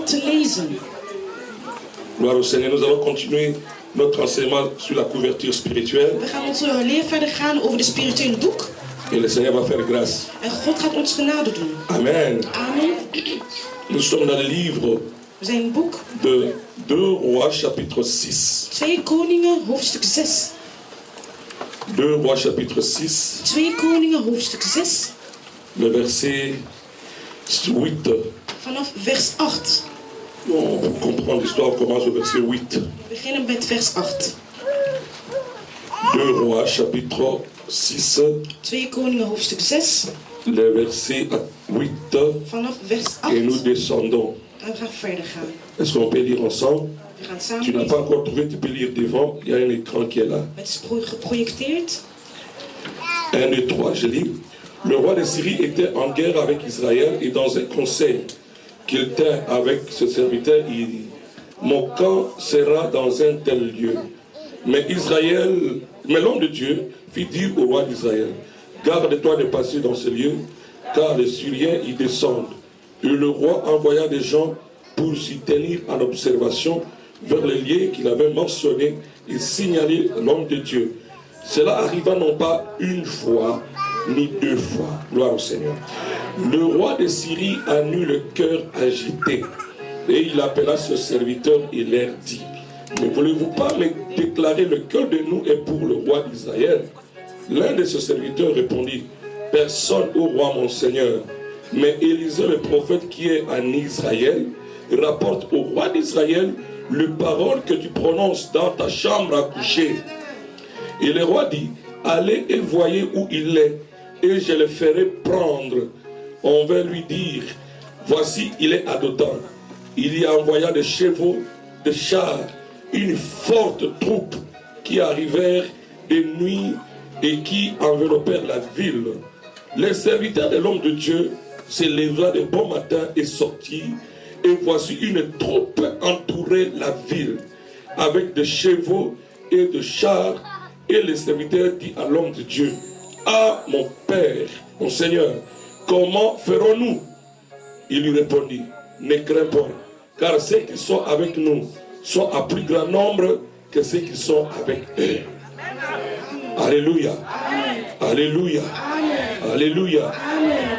te lezen. Gloire au Seigneur, nous allons continuer notre enseignement sur la couverture spirituelle. We gaan onze leer verder gaan over de spirituele doek. Et le Seigneur va faire grâce. En God gaat ons genade doen. Amen. Amen. Nous sommes dans le livre We zijn in het boek de 2 Rois chapitre 6. 2 Koningen hoofdstuk 6. 2 Rois chapitre 6. 2 Koningen hoofdstuk 6. Le verset 8. Vanaf vers 8. Bon, pour comprendre l'histoire, on commence au verset 8. We beginnen met vers 8. 2 Rois chapitre 6. 2 Koningen hoofdstuk 6. Le verset 8. Vanaf vers 8. Et nous descendons. En we gaan verder gaan. Est-ce qu'on peut lire ensemble? We gaan Tu samen n'as lezen. pas encore trouvé, tu peux lire devant. Il y a un écran qui est là. Het is geprojecteerd. 1, 2, 3, je lis. Le roi de Syrie était en guerre avec Israël et dans un conseil qu'il tint avec ce serviteur, il dit: mon camp sera dans un tel lieu. Mais l'homme de Dieu fit dire au roi d'Israël: garde-toi de passer dans ce lieu, car les Syriens y descendent. Et le roi envoya des gens pour s'y tenir en observation vers les lieux qu'il avait mentionnés et signaler l'homme de Dieu. Cela arriva non pas une fois, ni deux fois. Gloire au Seigneur. Le roi de Syrie en eut le cœur agité. Et il appela ce serviteur et leur dit: ne voulez-vous pas me déclarer lequel de nous est pour le roi d'Israël? L'un de ses serviteurs répondit: personne au roi mon Seigneur. Mais Élisée le prophète qui est en Israël rapporte au roi d'Israël les paroles que tu prononces dans ta chambre à coucher. Et le roi dit: allez et voyez où il est, et je le ferai prendre. On va lui dire: voici, il est à Dothan. Il y envoya des chevaux, des chars, une forte troupe qui arrivèrent de nuit et qui enveloppèrent la ville. Les serviteurs de l'homme de Dieu se leva de bon matin et sortit, et voici une troupe entourait la ville avec des chevaux et des chars. Et le serviteur dit à l'homme de Dieu: ah mon père, mon Seigneur, comment ferons-nous? Il lui répondit: ne crains pas, car ceux qui sont avec nous sont à plus grand nombre que ceux qui sont avec eux. Alléluia. Alléluia. Alléluia.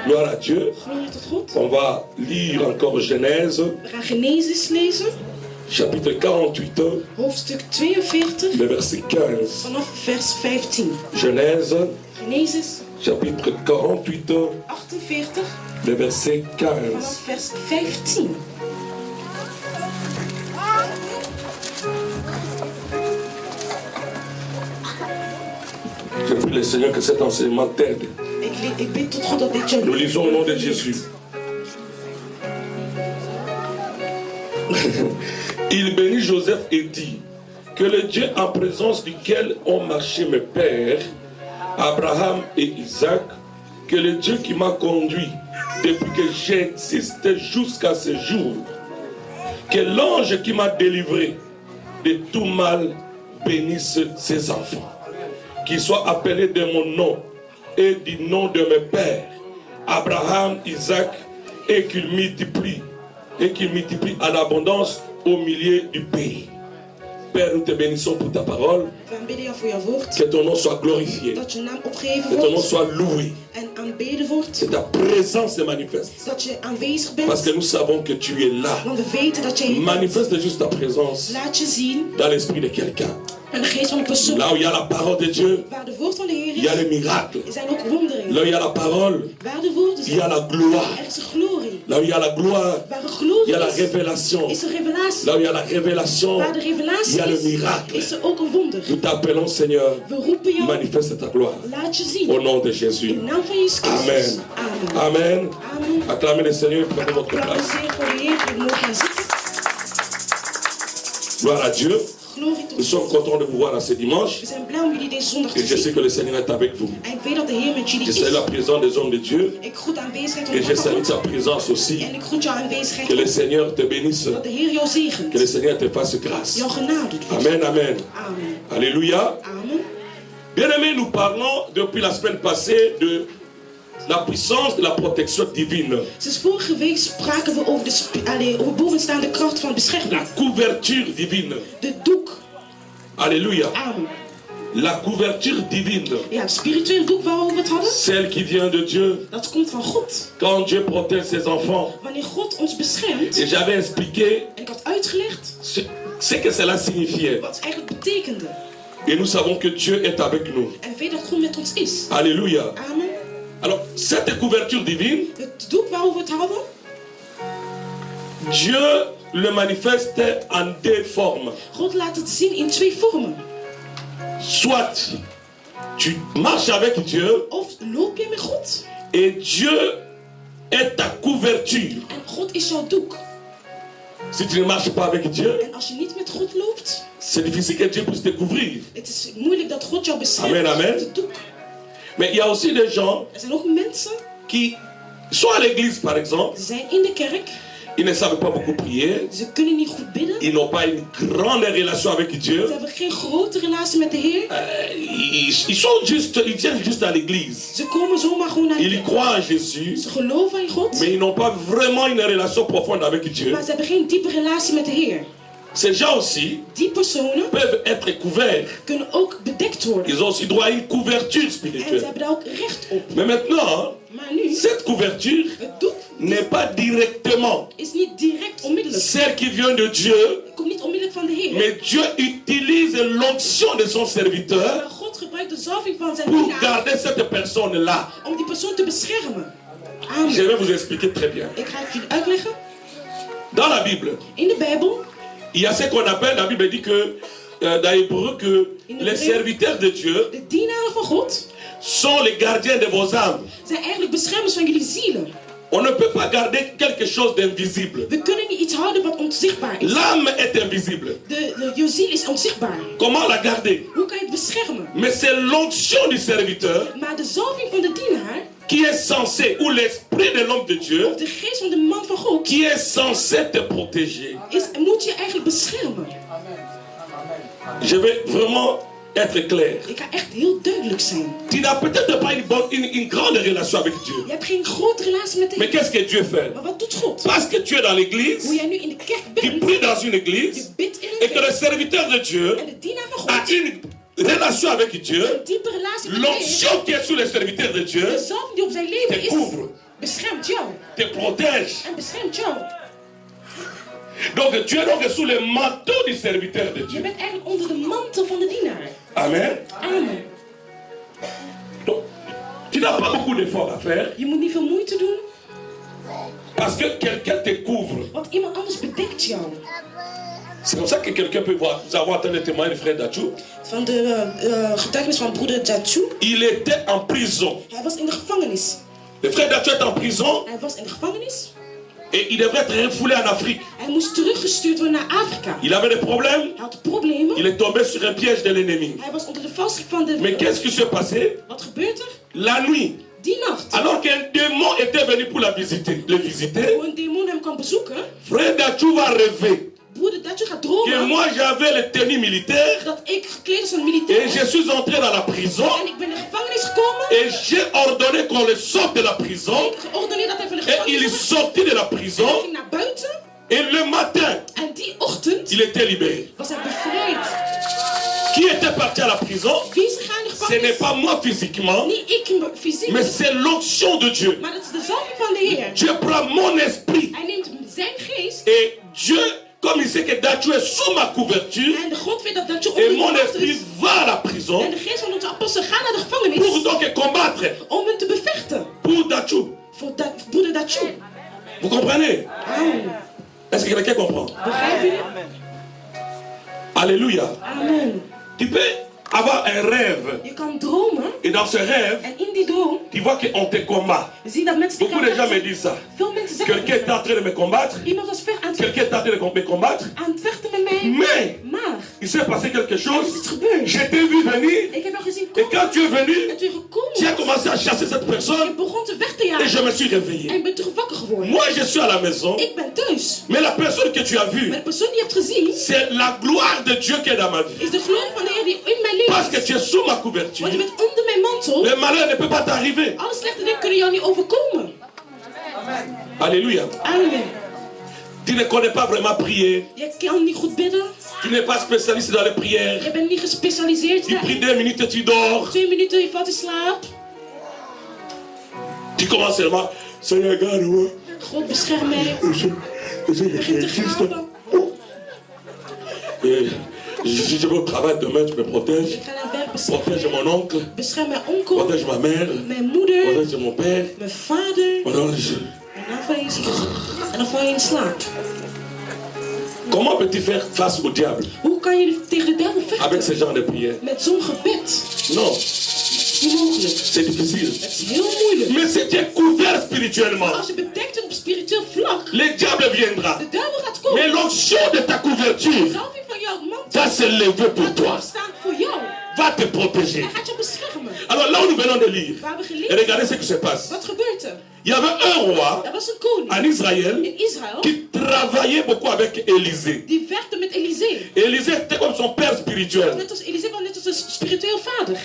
Gloire à Dieu. Glorie tot God. On va lire encore Genèse, We gaan Genesis lezen. chapitre 48, Hoofdstuk 42. le verset 15. Vanaf vers 15. Genèse, Genesis chapitre 48, 48. le verset 15. Vanaf vers 15. Je prie le Seigneur que cet enseignement t'aide. Ik bid tot God dat dit jou... Nous lisons au nom de Jésus. Il bénit Joseph et dit: que le Dieu en présence duquel ont marché mes pères, Abraham et Isaac, que le Dieu qui m'a conduit depuis que j'existais jusqu'à ce jour, que l'ange qui m'a délivré de tout mal bénisse ses enfants, qu'ils soient appelés de mon nom et du nom de mes pères, Abraham, Isaac, et qu'il multiplie en abondance au milieu du pays. Père, nous te bénissons pour ta parole. We bidden jou voor jouw woord. Que ton nom soit glorifié. Dat je naam opgeheven Que ton nom wordt. soit loué. En aanbeden wordt. Que ta présence se manifeste. Dat je aanwezig Parce que bent. nous savons que tu es là. Want we weten dat jij hier bent. Manifeste juste ta présence Laat je zien. dans l'esprit de quelqu'un. En de geest van een persoon. Là où il y a la parole de Dieu, Waar de woord van de Heer il y a is. les miracles. Er zijn ook wonderen. Là où il y a la parole, Waar de woorden il y a zijn. la gloire. Er is een glorie. Là où il y a la gloire, Waar een il y a la glorie is. révélation. Is er revelatie. Là où il y a la révélation, Waar de il revelatie y a le is. miracle. Is er ook een wonder. Nous t'appelons, Seigneur, We roepen jou. manifeste ta gloire. Laat je zien. Au nom de In Jésus. de naam van Jezus Christus. Amen. Amen. Amen. Amen. Acclamez le Seigneur, prenez votre place. Applaudisseer voor de Heer. We mogen gaan zitten. Gloire à Dieu. Glorie Nous tot sommes contents de vous voir à ce dimanche. We zijn blij om jullie deze zondag Et te je sais zien. que le Seigneur est avec vous. En ik weet dat de Heer met jullie Je salue is. la présence des hommes de Dieu. Ik groet de aanwezigheid van Et de je salue God. ta présence aussi. En ik groet jouw aanwezigheid. Que le Seigneur te bénisse. Dat de Heer jou zegent. Que le Seigneur te fasse grâce. Jouw genade doet. Amen, amen. Amen. Alléluia. Amen. Bien aimés, nous parlons depuis la semaine passée de la puissance de la protection divine. Dus vorige week spraken we over over bovenstaande kracht van bescherming. La couverture divine. De doek. Alléluia. Amen. La couverture divine. Ja, het spiritueel doek waarover we het hadden. Celle qui vient de Dieu. Dat komt van God. Quand Dieu protège ses enfants. Wanneer God ons beschermt. Et j'avais expliqué En ik had uitgelegd. Ce que cela signifiait. Wat het eigenlijk betekende. Et nous savons que Dieu est avec nous. En we weten dat God met ons is. Alléluia. Amen. Alors, cette couverture divine. Het doek waarover we het hadden. Dieu le manifeste en deux formes. God laat het zien in twee vormen. Soit tu marches avec Dieu. Of loop je met God. Et Dieu est ta couverture. En God is jouw doek. Si tu ne marches pas avec Dieu, En als je niet met God loopt. c'est difficile que Dieu puisse te couvrir. Het is moeilijk dat God jou beschermt. Amen, amen. Met het doek. Mais il y a aussi des gens Er zijn ook mensen. qui sont à l'église par exemple. Ze zijn in de kerk. Ils ne savent pas beaucoup prier. Ze kunnen niet goed bidden. Ils n'ont pas une grande relation avec Ze Dieu. hebben geen grote relatie met de Heer. Ils viennent juste à l'église. Ze komen zomaar gewoon naar de Ils kerk. croient en Jésus, Ze geloven in God. mais ils n'ont pas vraiment une relation profonde avec Dieu. Maar ze hebben geen diepe relatie met de Heer. Ces gens aussi Die personen peuvent être couverts. kunnen ook bedekt worden. Ils ont aussi droit à une couverture En ze spirituelle. hebben daar ook recht op. Mais maintenant, Maar nu, cette couverture het doek n'est pas directement is niet direct onmiddellijk. celle qui vient de Dieu, Het komt niet onmiddellijk van de Heer. mais Dieu utilise l'onction de son serviteur Maar God gebruikt de zalving van zijn pour dienaar garder cette personne-là. om die persoon te beschermen. Amen. Je vais vous expliquer très bien. Ik ga het jullie uitleggen. Dans la Bible, In de Bijbel, il y a ce qu'on appelle, la Bible dit que, dans l'hébreu, que les serviteurs de Dieu de dienaren van God sont les gardiens de vos âmes. zijn eigenlijk beschermers van jullie zielen. On ne peut pas garder quelque chose d'invisible. We kunnen niet iets houden wat onzichtbaar is. L'âme est invisible. Je ziel is onzichtbaar. Comment la garder? Hoe kan je het beschermen? Mais c'est l'onction du serviteur Maar de zalving van de dienaar, qui est censé, ou l'esprit de l'homme de Dieu, of de geest van de man van God, qui est censé te protéger. moet je eigenlijk beschermen. Je vais vraiment être clair. Ik ga echt heel duidelijk zijn. Tu n'as peut-être pas une grande relation avec Dieu. Je hebt geen grote relatie met de Mais Heer. qu'est-ce que Dieu fait? Maar wat doet God? Parce que tu es dans l'église, Hoe jij nu in de kerk tu bent, pries dans une je église, bidt in et een que le kerk, serviteur de Dieu en de dienaar van a God une relation avec Dieu, een diepe relatie met de Heer. l'onction qui est sur le serviteur de Dieu De zalving die op zijn leven te is, couvre, beschermt jou. te protège. En beschermt jou. Donc tu es donc sous le manteau du serviteur de Je Dieu. bent eigenlijk onder de mantel van de dienaar. Amen. Amen. Donc, tu n'as pas beaucoup d'efforts à faire Je moet niet veel moeite doen, parce que quelqu'un te couvre. want iemand anders bedekt jou. C'est comme ça que quelqu'un peut voir. Nous avons entendu le témoignage du frère Dachou. Van de getuigenis van broeder Dachou. Il était en prison. Hij was in de gevangenis. Le frère Dachou est en prison Hij was in de gevangenis. et il devrait être refoulé en Afrique. Hij moest teruggestuurd worden naar Afrika. Il avait des problèmes. Hij had problemen. Il est tombé sur un piège de l'ennemi. Hij was onder de valstrik van de... Mais qu'est-ce qui s'est passé? Wat gebeurt er? La nuit, Die nacht, alors qu'un démon était venu pour le visiter, hoe een demon hem kwam bezoeken, frère Dachou va rêver broeder Dachou gaat que dromen moi j'avais le tenue militaire dat ik gekleed was als een et militair. je suis entré dans la prison En ik ben in de gevangenis gekomen. et j'ai ordonné qu'on le sorte de la prison Ik heb geordoneerd dat hij van de et il gevangenis est wordt. sorti de la En hij prison ging naar buiten. et le matin En die ochtend il était libéré. was hij bevrijd. Qui était parti à la prison? Wie is gegaan in de Ce n'est gevangenis? pas moi physiquement, Niet ik fysiek, mais c'est l'onction de Dieu. maar dat is de zalving van de Heer. Dieu prend mon esprit Hij neemt zijn geest et Dieu, comme il sait que Dachou est sous ma couverture, en de God weet dat Dachou et onder mon de mantel esprit is. va à la prison En de geest van onze apostel gaat naar de pour gevangenis donc combattre om hem te bevechten. pour Dachou. Voor broeder Dachou. Vous comprenez? Amen. Est-ce que quelqu'un comprend? Begrijp je? Alléluia. Amen. Tu peux avoir un rêve Je kan dromen et dans ce rêve, en in die droom tu vois qu'on te combat. zie je dat mensen die Beaucoup de gens me disent ça. Veel mensen zeggen Quelqu'un est en train de me combattre, iemand was ver aan quelqu'un est en train de me combattre, het vechten met mij. mais Maar il s'est passé quelque er is chose. iets gebeurd. Je t'ai vu venir Ik heb jou gezien et quand tu es komen. venu, En toen je tu as gekomen commencé à chasser cette je personne begon te weg te Et jaren. je me suis En réveillé. ik ben terug wakker geworden. Moi, je suis à la maison. Ik ben thuis. Mais la personne que tu as vue, Maar de persoon die je hebt gezien, c'est la gloire de Dieu qui est dans ma vie. is de glorie van de Heer die in mijn leven Parce que is. tu es sous ma couverture. Want je bent onder mijn mantel. Le malheur ne peut pas t'arriver. Alle slechte dingen kunnen jou niet overkomen. Alléluia. Amen. Tu ne connais pas vraiment prier. Je kan niet goed bidden. Tu n'es pas spécialiste dans les prières. Je bent niet gespecialiseerd Tu pries daarin. 2 minutes et tu dors. 2 minuten, je valt in slaap. Tu commences seulement. Seigneur, garde-moi. God bescherm mij. Je Begin te graven. Je vais au travail demain, tu me protèges. Ik ga naar werk, bescherm Protège mij. mon oncle. Bescherm mijn onkel. Protège ma mère. Mijn moeder. Protège mon père. Mijn vader. Protège. En dan val je in slaap. Comment peux-tu faire face au diable Hoe kan je tegen de duivel avec ce vechten? genre de prière? Met zo'n gebed. Non, Dat is niet mogelijk. c'est difficile. Het is heel moeilijk. Mais si tu es couvert Maar spirituellement, als je bedekt bent op spiritueel vlak, le diable viendra. de duivel gaat Mais komen. l'onction de ta De couverture zalving van jouw mantel va se lever pour gaat toi, opstaan voor jou. va te protéger. Hij gaat je beschermen. Alors là où nous venons de lire, Waar we et geleerd regardez ce qui se passe. wat gebeurt er? Il y avait un roi Er was een koning en Israël in Israël qui travaillait beaucoup avec Élisée. die werkte met Elisee. Élisée était comme son père spirituel. Net als Elisee was net als een spiritueel vader.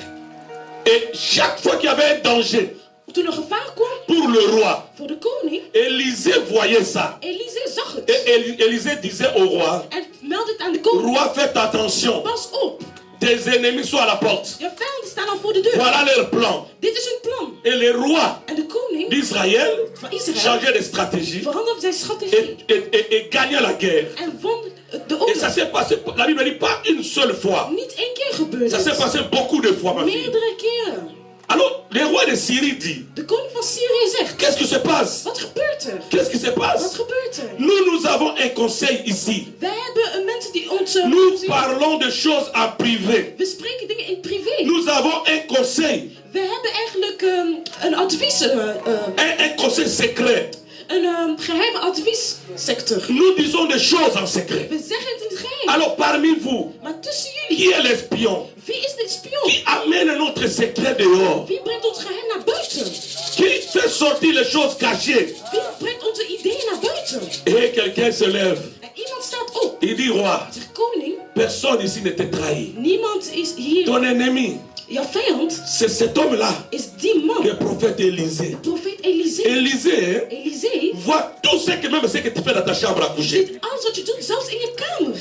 Et chaque fois qu'il y avait un danger Toen er gevaar kwam pour le roi, voor de koning, Élisée voyait ça. Elisee zag het. Et Élisée disait au roi, En meldde het aan de koning. roi, faites attention, Pas op, tes ennemis sont à la porte. je vijanden staan al voor de deur. Voilà leur plan. Dit is hun plan. Et les rois En de koning d'Israël van Israël changeaient de stratégie veranderde zijn strategie et gagnaient la guerre. en won de Et ça oorlog. s'est passé, la Bible dit pas une seule fois. Niet één keer gebeurde Ça s'est het. passé beaucoup de fois, ma fille. Meerdere keren. Alors, le roi de Syrie dit, De koning van Syrië zegt, qu'est-ce qui se passe? wat gebeurt er? Qu'est-ce qui se Wat passe? gebeurt er? Nous avons un conseil ici. Wij hebben een mensen die ons... Nous parlons de choses en privé. We spreken dingen in privé. Nous avons un conseil. We hebben eigenlijk een advies... Un conseil secret. een geheime adviessector. Nous disons des choses en secret. We zeggen het in het geheim. Alors, parmi vous, Maar tussen qui jullie, est l'espion? wie is dit spion? Qui amène notre secret dehors? Wie brengt ons geheim naar buiten? Qui fait sortir les choses cachées? Wie brengt onze ideeën naar buiten? Et quelqu'un se lève. En iemand staat op. Il dit, roi, Zegt koning, personne ici ne t'a trahi. niemand is hier... Ton ennemi, Jouw vijand c'est cet homme-là, is die man. le prophète Élisée. Profeet Elisee. Élisée Elisee voit tout ce que même ce que tu fais dans ta chambre à coucher. ziet alles wat je doet, zelfs in je kamer.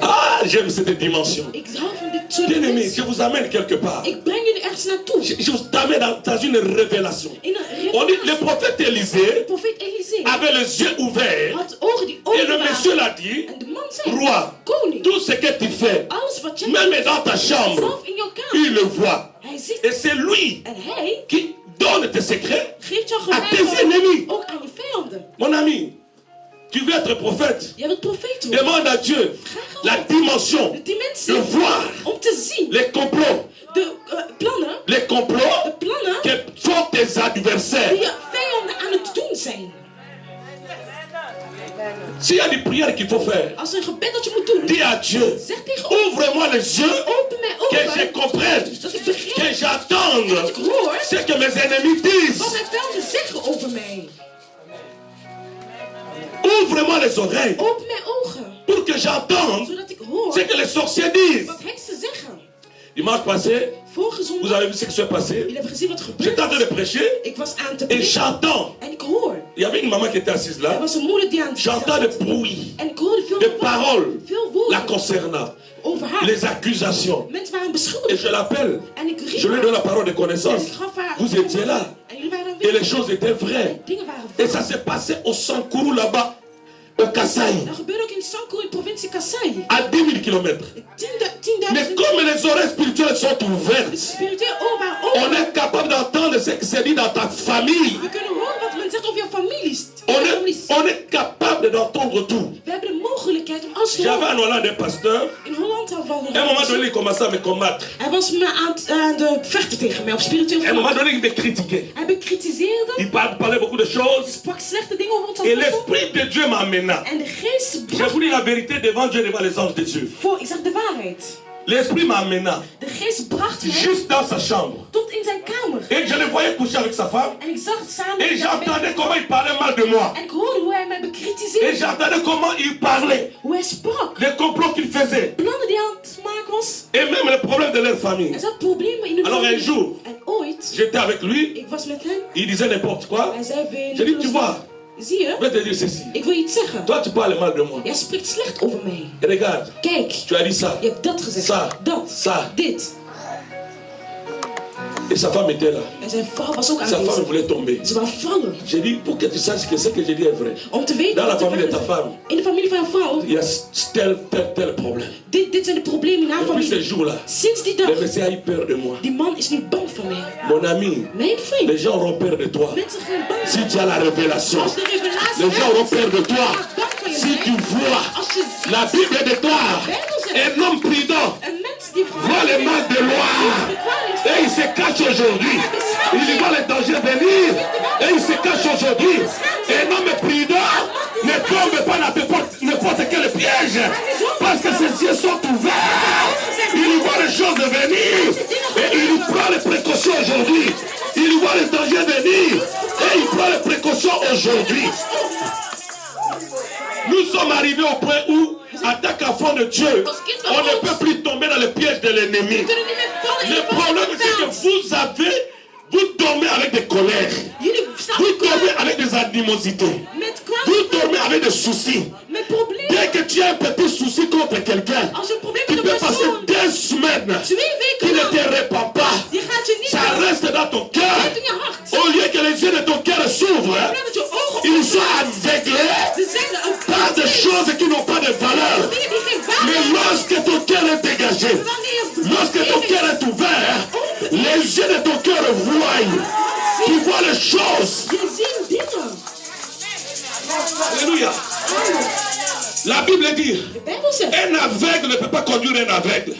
Ah, j'aime cette dimension. Ik hou van dit soort Bien aimé, je mensen. vous amène quelque part. Ik breng jullie ergens naartoe. Je vous amène dans une révélation. In een On dit, le revelatie. prophète Élisée Profeet Elisee avait les yeux ouverts. had ogen die Et open le monsieur waren. l'a dit, En de man zei, roi, koning, tout ce que tu fais, alles wat jij même dans ta chambre, zelf in jouw kamer, il le voit. hij ziet Et c'est lui en hij qui donne tes secrets geeft jouw à tes geheimen ennemis. ook aan je vijanden. Mon ami, tu veux être prophète, Jij wilt profeet worden. demande à Dieu la dimension De de dimensie voir om te zien les complots, de plannen, les de complots plannen que font tes die adversaires. je vijanden aan het doen zijn. S'il y a des prières qu'il faut faire, Als er een gebed dat je moet doen, dis à Dieu, zeg tegen God, ouvre-moi les yeux, open mijn que je ogen, comprenne, dat ik que begrijp j'entende dat ik hoor ce que mes ennemis wat disent. mijn vijanden zeggen over mij. Ouvre-moi les oreilles Open mijn ogen, pour que j'entende zodat ik hoor ce que les sorciers disent. wat heksen zeggen. Dimanche passé, Vorige vous zondag, avez vu ce qui s'est passé. jullie hebben gezien wat er J'étais en train gebeurde. de prêcher Ik was aan te et preken j'entends. en ik hoor. Il y avait une maman qui était assise Er là. was een moeder die aan het J'entends des zitten. bruits, En ik hoorde veel des woorden, paroles veel la woorden concernant, over haar. les accusations. Mensen waren Et beschuldigd. je l'appelle. En ik riep Je lui haar. donne la parole de En connaissance. ik gaf haar. Vous étiez là. En jullie waren Et les aanwezig. choses étaient vraies. Dingen waren Et waar. ça s'est passé au Sankourou là-bas, au Kasaï, Dat gebeurde ook in Sanko in provincie Kasai. à 10 000 km. 10.000. Mais comme les oreilles spirituelles sont De ouvertes, spirituele oor waren on open. est capable d'entendre ce qui se dit dans ta famille. We kunnen horen wat men zegt over jouw families. On est capable d'entendre tout. We hebben de mogelijkheid om alles te J'avais horen. en Hollande un pasteur. In Holland hadden we À un moment donné, een il commençait à me combattre. Hij was me aan de vechten tegen mij op spiritueel À un moment vlak. donné, il me critiquait. Hij bekritiseerde, Il parlait beaucoup de choses. sprak slechte dingen over ons. Et l'Esprit de Dieu m'amena. En de geest Je bracht vous dis la vérité devant Dieu, devant les anges de Dieu. voor, ik zeg de waarheid. L'Esprit m'amena De geest bracht mij juste dans sa chambre. tot in zijn kamer. kamer. Et je le voyais coucher avec sa femme. En ik zag het samen Et met zijn j'entendais comment il parlait mal de moi. En ik hoorde hoe hij mij Et bekritiseerde. j'entendais comment il parlait. Hoe hij sprak. Les complots qu'il faisait. Plannen die hij aan het maken was. Et même les problèmes de leur famille. Er zat problemen in hun Alors un familie. jour, En ooit, j'étais avec lui. ik was met hem. Il disait n'importe quoi. Hij zei weer... J'ai dit, tu vois, Zie je? je vais te dire ceci. Ik wil je iets zeggen. Toi, tu parles mal de moi. Jij spreekt slecht over mij. Et regarde, Kijk, tu as dit ça. je hebt dat gezegd. Ça. Dat. Ça. Dit. Et sa femme était là. En zijn vrouw was ook Sa femme aanwezig. voulait tomber. Ze wou vallen. J'ai dit, pour que tu saches que ce que j'ai dit est vrai. Om te weten Dans la wat er famille de waar ta is. femme, In de familie van jouw vrouw. il y a tel problème. Dit zijn de problemen in haar Depuis ce familie. jour-là, Sinds die dag. le Messie a eu peur de moi. Die man is nu bang voor mij. Mon ami, Mijn vriend. les gens auront peur de toi. Mensen gaan bang Si zijn. tu as la révélation, Als de revelatie les gens auront peur de toi. bang van je Si tu vois, Als je ziet la Bible déclare, un homme prudent een mens die voit le mal de loin. Et il se cache aujourd'hui. Il voit les dangers venir. Et il se cache aujourd'hui. Un homme prudent ne tombe pas dans n'importe quel piège. Parce que ses yeux sont ouverts. Il voit les choses venir. Et il prend les précautions aujourd'hui. Il voit les dangers venir. Et il prend les précautions aujourd'hui. Nous sommes arrivés au point où, en tant qu'enfant de Dieu, on ne peut plus tomber dans le piège de l'ennemi. Le problème, c'est que vous dormez avec des colères. Vous dormez avec des animosités. Vous dormez avec des soucis. Dès que tu as un petit souci contre quelqu'un, tu peux passer 2 semaines qui ne te répand pas. Ça reste dans ton cœur. Au lieu que les yeux de ton cœur s'ouvrent, ils sont aveuglés par des choses qui n'ont pas de valeur. Mais lorsque ton cœur est dégagé, lorsque ton cœur est ouvert, les yeux de ton cœur voient. Tu vois les choses. Alléluia. La Bible dit, un aveugle ne peut pas conduire un aveugle.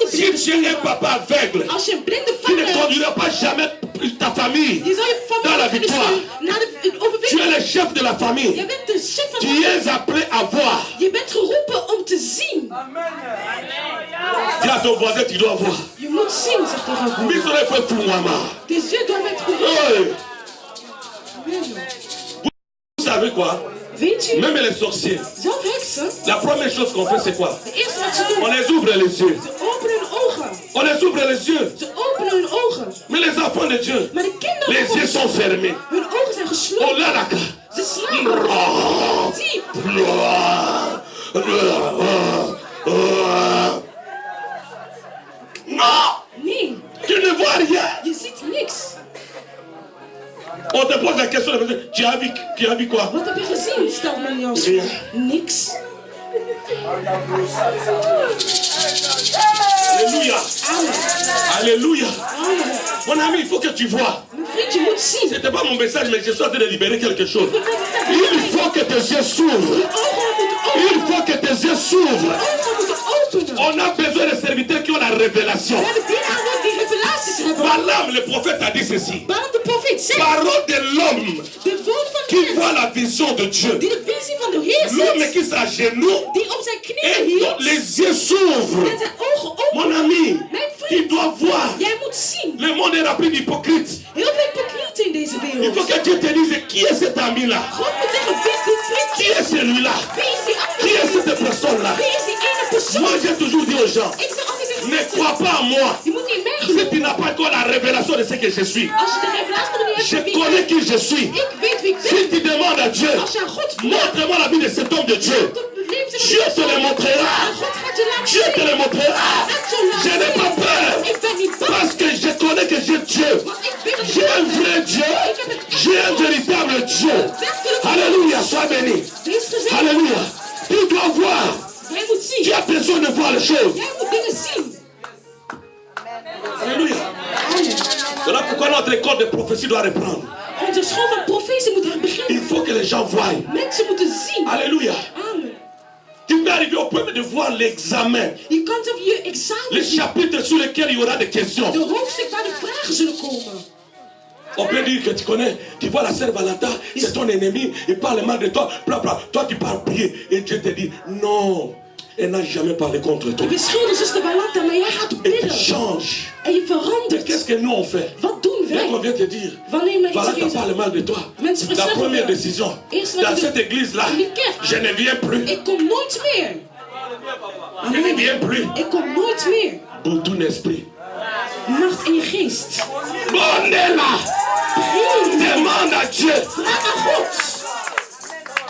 Si tu es un papa aveugle, tu ne conduiras pas jamais ta famille dans la victoire. Tu es le chef de la famille. Tu es appelé à voir. Je bent geroepen om te zien. Dis à ton voisin, tu dois voir. Je moet zien, zegt de Rav. Mais ça fait tout moi. Tes yeux doivent être ouverts. Vous savez quoi? Weet je, Même les sorciers, zelf heksen, la première chose qu'on fait, c'est quoi? de eerste wat ze doen, On les ouvre les yeux. ze openen hun ogen. On les ouvre les yeux. Ze openen hun ogen. Mais les enfants de Dieu, Maar de kinderen, les yeux sont fermés. hun ogen zijn Oh gesloten. là là. Ze slapen diep. Non, Nee, tu ne vois rien. je ziet niks. On te pose la question, tu as vu quoi? Wat heb je gezien? Stelt men jou zo. Rien. Niks. Alléluia. Amen. Alléluia. Amen. Mon ami, il faut que tu vois. Mijn vriend, je moet zien. C'était pas mon message, mais je suis en train de libérer quelque chose. Il faut que tes yeux s'ouvrent. Je ogen moeten openen. Il faut que tes yeux s'ouvrent. Ogen moeten openen. On a besoin de serviteurs qui ont la révélation. We hebben dienaren nodig die revelaties hebben. Balaam, le prophète, a dit ceci. Waarom de profeet zegt, Parole de l'homme de woord van qui de voit mens, la vision de Dieu. die de visie van de Heer L'homme ziet, qui s'agenouille die op zijn et knieën dont hield, les yeux s'ouvrent. en zijn ogen Mon openen. ami, Mijn tu vriend, dois voir. jij moet zien. Le monde est rempli d'hypocrites. Heel veel hypocrieten in deze Il wereld. faut que Dieu te dise qui est cet ami-là. God moet zeggen, wie is die Qui vriend? est celui-là? Wie is die Qui est andere? cette personne-là? Wie is die ene persoon? Moi, j'ai toujours dit aux gens, Ik zeg altijd tegen ne mensen, crois pas en moi. je moet niet Si tu meegeloven. n'as pas encore la révélation de ce que je suis. Als je de revelatie nog niet hebt Je van wie connais ik qui je suis. ben, ik weet wie ik Si ben. tu demandes à Dieu, Als je aan God vraagt, montre-moi la vie de cet homme de Dieu. tot het leven van Dieu die te le persoon. montrera. En God gaat je laten Dieu te zien. le montrera. Je n'ai pas peur. Ik ben niet bang, Parce que je connais que j'ai Dieu. want ik weet dat J'ai un ik vrai Dieu. J'ai un véritable Dieu. Alléluia, sois béni. Wees gezegd, Alléluia. Tu dois voir. jij moet zien. Tu as besoin de voir les choses. Jij moet dingen zien. Alléluia. Amen. Voilà pourquoi notre école de prophétie doit reprendre. Onze school van profetie moet weer Il beginnen. faut que les gens voient. Mensen moeten zien. Alléluia. Amen. Tu peux arriver au point de voir l'examen. Je kan zelf je examen Les zien. chapitres sur lesquels il y aura des questions. De hoofdstuk waar de vragen zullen komen. On peut dire que tu connais, tu vois la sœur Valentin, c'est ton ennemi, il parle mal de toi, bla bla. Toi tu parles bien et Dieu te dit non, elle n'a jamais parlé contre toi. Je beschuldigt zuster Valanta, maar jij gaat Et tu bidden. changes. En En je Mais verandert. qu'est-ce que nous on fait? Wat doen Dès qu'on wij? vient te dire, Wanneer men voilà, iets t'as zegt, parlé mal de toi. mensen La zeggen première tegen décision, Eerst wat dans ik cette doe. église-là, In die kerk. je ne viens plus. Ik kom nooit meer. Je ne viens Amen. plus. Ik kom nooit meer. Pour ton esprit. Macht in je geest. On est là. Demande à Dieu. Vraag aan God.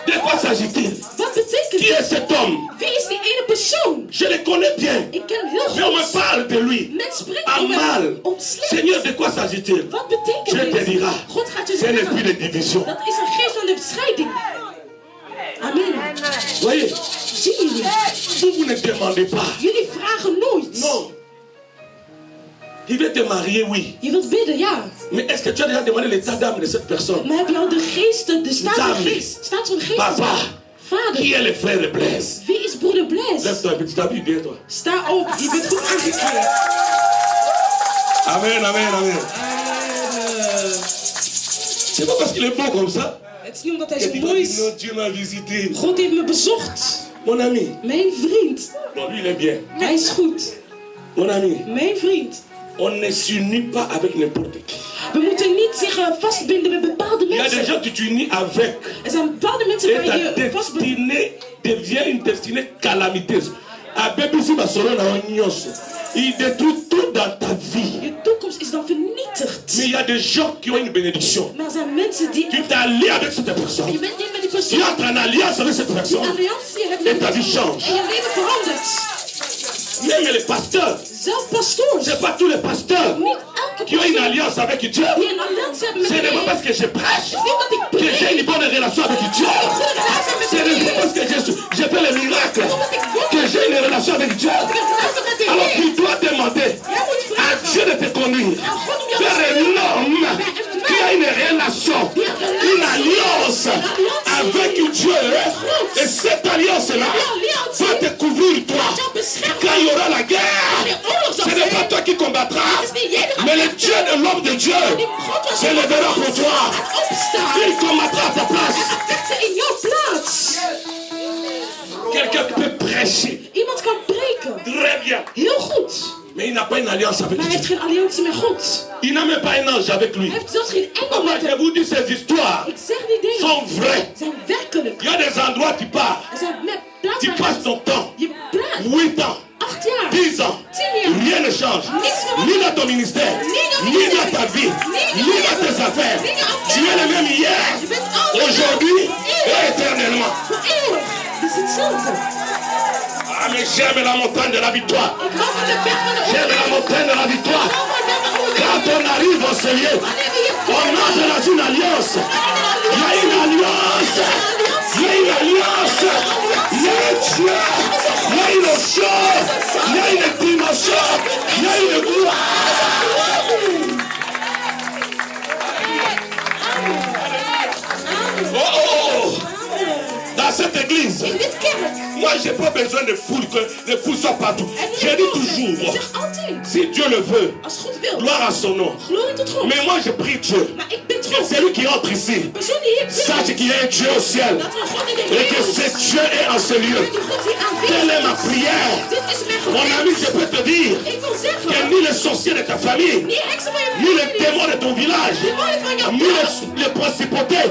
De quoi s'agit-il? Wat betekent Qui est het? cet homme? Wie is die ene persoon? Je le connais bien. Ik ken hem heel Mais on me goed. parle de lui. Men spreekt En over mal. hem om slecht. Seigneur, de quoi s'agit-il? Wat Dieu betekent te dit? dira. God gaat je C'est un esprit de zeggen. division. Dat is een geest van de scheiding. Amen. Voyez, Zien jullie? si vous ne demandez pas, Jullie vragen nooit. non. Il veut te marier, oui. Je wilt bidden, ja. Mais est-ce que tu as déjà demandé l'état d'âme de cette personne? Maar heb je al de geest, de staat van de Samen. geest, staat van de geest? Papa, Vader, qui est le frère de Blaise? wie is broeder Blaise? Lève-toi un petit habit bien, toi. Sta op, je bent goed aangekleed. Amen, amen, amen. C'est pas parce qu'il est beau comme ça Het is niet omdat hij que zo tu mooi vas is. dire non, Dieu m'a visité. God heeft me bezocht. Mon ami, Mijn vriend. non, lui il est bien. Hij is goed. Mon ami, Mijn vriend. on ne s'unit pas avec n'importe qui. We moeten niet zich vastbinden met bepaalde Il y a des mensen. gens que tu t'unis avec Er zijn bepaalde mensen et waar ta je vastbindt. destinée devient une destinée calamiteuse. Abébisi Basolo na Onyos. Il détruit tout dans ta vie. Je toekomst is dan vernietigd. Mais il y a des gens qui ont une bénédiction. Maar er zijn mensen die... Tu t'es allié avec cette personne. Je bent niet met die Tu persoon. entres en alliance avec cette Die personne. alliantie hebt Et met ta die vie persoon. change. En je leven verandert. Même les pasteurs, Zelf pastoors. c'est pas tous les pasteurs Niet elke qui ont une persoon alliance avec Dieu. die een alliantie hebben met Ce de n'est pas Heer. parce que je prêche Het is niet dat ik que preek. j'ai une bonne relation avec Dieu. Goede relatie met Ce de n'est pas Heer. parce que je fais les miracles que j'ai une relation avec Dieu. Ik heb relatie met de Alors Heer. tu dois demander Jij moet à vragen. Dieu de te conduire Aan God om jou te vers un sturen. homme qui a une relation, une alliance avec Dieu. Et cette alliance-là va te couvrir toi. Jou beschermen. Quand il y aura la guerre, Wanneer oorlog zal ce n'est pas zijn. toi qui combattras, Het is niet jij die gaat mais le vechten. Dieu de l'homme de Dieu se lèvera pour toi. Opstaan. Il combattra à ta place. Hij gaat vechten in jouw plaats. Quelqu'un peut prêcher Iemand kan preken. très bien, Heel goed. mais il n'a pas une alliance avec Maar hij heeft Dieu. geen alliantie met God. Il n'a même pas un ange avec lui. Hij heeft zelfs geen engel Papa, met je hem. vous dis, ces histoires Ik zeg die dingen. sont vraies. Zijn werkelijk. Il y a des endroits où tu pars, Er zijn met tu plaatsen. passes ton temps, Je plaats. 8 ans, 8 jaar. 10 ans, 10 jaar. rien ne change. Ni dans ton ministère, ni dans ta vie, ni dans tes affaires. Tu es le même hier, Je bent altijd. aujourd'hui et éternellement. Voor eeuwig. Dat is hetzelfde. Ah, mais j'aime la montagne de la victoire. Ik hou van de berg van de J'aime la overwinning. montagne de la Ik victoire. hou van de berg van de Quand overwinning. on arrive au Seigneur, Wanneer we hier on entre dans une alliance. Il y a une alliance. Il y a une alliance. Il y a un Dieu. Il y a une chose. Il y a une dimension. Il y a une gloire. Oh, oh, oh. Dans cette église, in dit kerk. moi j'ai pas besoin de foule, que les foules soient partout. En Je niet dis ik toujours, zeg altijd. si Dieu le veut, Als God wil. gloire à son nom. Glorie tot God. Mais moi je prie Dieu. Maar ik bid Que God. celui qui entre ici De persoon die hier sache binnen. qu'il y a un Dieu au ciel Dat er een God in de et que hemel is. ce Dieu est en ce lieu. Die God hier Quelle est aanwezig ma is. prière? Dit is mijn Mon ami, je gebed. peux te dire Ik wil que zeggen. ni les sorciers de ta famille, Niet heksen van je ni les familie. démons de ton village, Demonen van jouw ni plaats. les principautés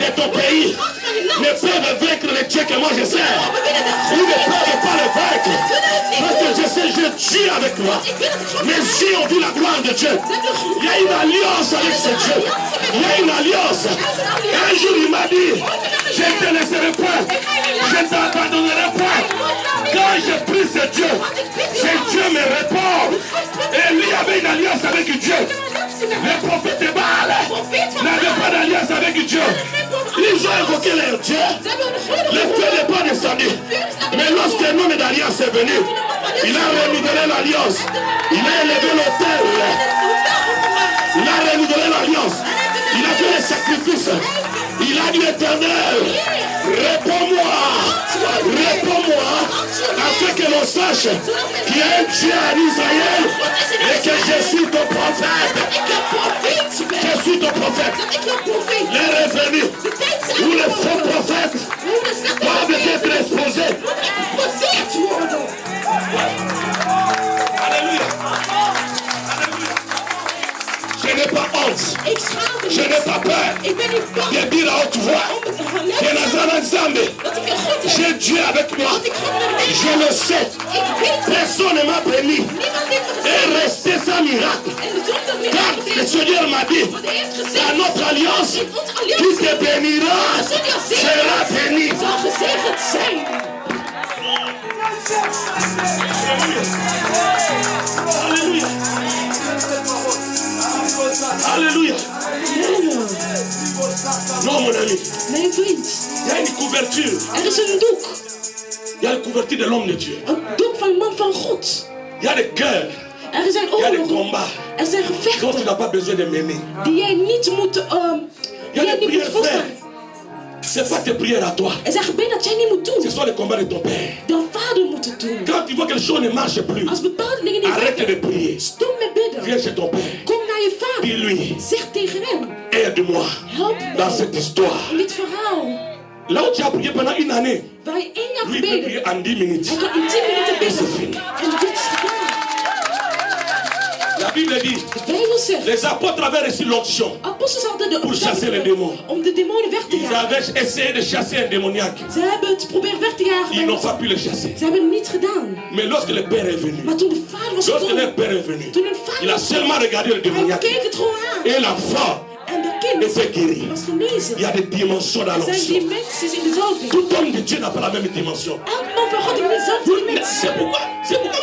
de ton pays God van je ne land. peuvent vaincre le Dieu que moi je sers. We willen de Ils God. ne peuvent pas le vaincre. We kunnen het niet Parce que doen. je sais, je tue avec toi. Ik wil het God. Mes yeux ont vu la gloire de Dieu. Il y a une alliance avec ce Dieu. Il y a une alliance. Un jour, il m'a dit, je ne te laisserai pas. Je ne t'abandonnerai pas. Quand je prie ce Dieu, ce Dieu me répond. Et lui avait une alliance avec Dieu. Les prophètes de Baal n'avaient pas d'alliance avec Dieu. Ils ont invoqué leur Dieu. Le feu n'est pas descendu. Mais lorsque l'homme d'alliance est venu, il a renouvelé l'alliance. Il a élevé l'autel. Il a renouvelé l'alliance. Il a fait les sacrifices. Il a dit Éternel, réponds-moi. Réponds-moi. Afin que l'on sache qu'il y a un Dieu en Israël et que je suis ton prophète. Je suis ton prophète. Les revenus ou les faux prophètes doivent être exposés. Alléluia. Alléluia. crainte. Ik schaam me Je n'ai niet. pas peur Ik ben niet bang de dire à haute voix om het te gaan que lezen Nazareth Nzambe, dat ik een God heb. j'ai Dieu avec moi. Want ik ga naar de Je le sais. Ik weet het. Personne ne m'a béni. Niemand heeft me Et gezegd. rester sans miracle. En zonder meer Car le Seigneur m'a dit, Want hij heeft dans gezegd. notre alliance, In onze qui alliantie te bénira sera béni. zal gezegend zijn. Alléluia. Alléluia. Non, mon ami. Mijn vriend, Il y a une couverture. er is een doek. Il y a une couverture de l'homme de Dieu. Een doek van een man van God. Il y a des guerres. Er zijn Il y a des oorlogen. combats Er zijn dont tu gevechten n'as pas besoin de mener. die jij niet moet, Il y die a jij des niet moet prières volstaan. faites. C'est pas tes prières à toi. Er zijn gebeden dat jij niet moet Ce doen. sont les combats de ton père. De vader moet het doen. Quand tu vois que les choses ne marchent plus, Als bepaalde dingen niet arrête de werken, prier. stop met bidden. Viens chez ton père. Kom naar je vader. Dis-lui, Zeg tegen hem, aide-moi help dans mij cette histoire. in dit verhaal. Là où tu as prié pendant une année, Waar je 1 jaar lui peut gebeden, prier en 10 minutes. hij kan in 10 minuten C'est bidden. fini. En dit is gedaan. La Bible dit, De Bijbel zegt, les apôtres avaient reçu l'onction. apostels hadden de Pour chasser les démons. om de demonen weg te Ils jagen. avaient essayé de chasser un démoniaque. Ze hebben het proberen weg te jagen. Ils n'ont maar pas pu le chasser. Ze hebben het niet gedaan. Mais lorsque le Père est venu, Maar toen de vader was lorsque gekomen, le Père est venu, toen hun vader il a was seulement regardé le hij démoniaque. keek het gewoon aan. Et l'enfant En de kind était guéri. was genezen. Il y a des dimensions dans Er zijn l'onction. dimensies in de zalving. Tout homme de Dieu n'a pas la même dimension. Elk man van God heeft dezelfde dimensie. C'est pourquoi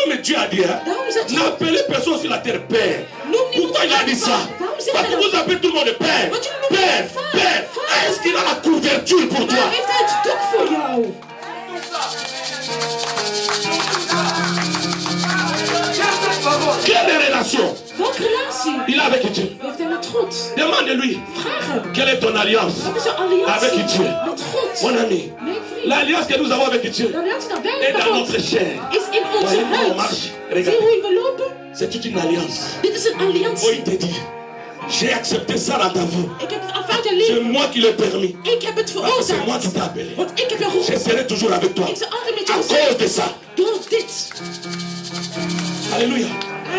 même Dieu a dit, hein, Daarom zegt God, n'appelez personne sur la terre Père. noem niemand Pourquoi il a dit ça? Waarom zeg Parce je que vous dat? appelez tout le monde Père. Want jullie noemen Père, hem vader, Père. vader. Est-ce qu'il a la couverture pour Maar toi? heeft hij het doek voor jou? Quelle relation Welke relatie il a avec Dieu? heeft hij met God? Demande-lui, Vraag hem. quelle est ton alliance Wat is jouw alliantie avec Dieu? met God? Mon ami, Mijn vriend, l'alliance que nous avons avec Dieu de alliantie dat wij est hebben dans met notre God chair. is in onze Voyez comment on huid. marche. Zie je Regarde, hoe we lopen? c'est toute une alliance. Dit is een Oh, alliantie. il te dit, j'ai accepté ça dans ta vie. Ik heb het aanvaard in je C'est leven. moi qui l'ai permis. Ik heb het Parce que c'est moi veroorzaakt. qui t'ai appelé. Want ik heb jou Je geroepen. serai toujours avec toi. Ik zal altijd met À jou cause zijn. de ça. Door dit. Alléluia.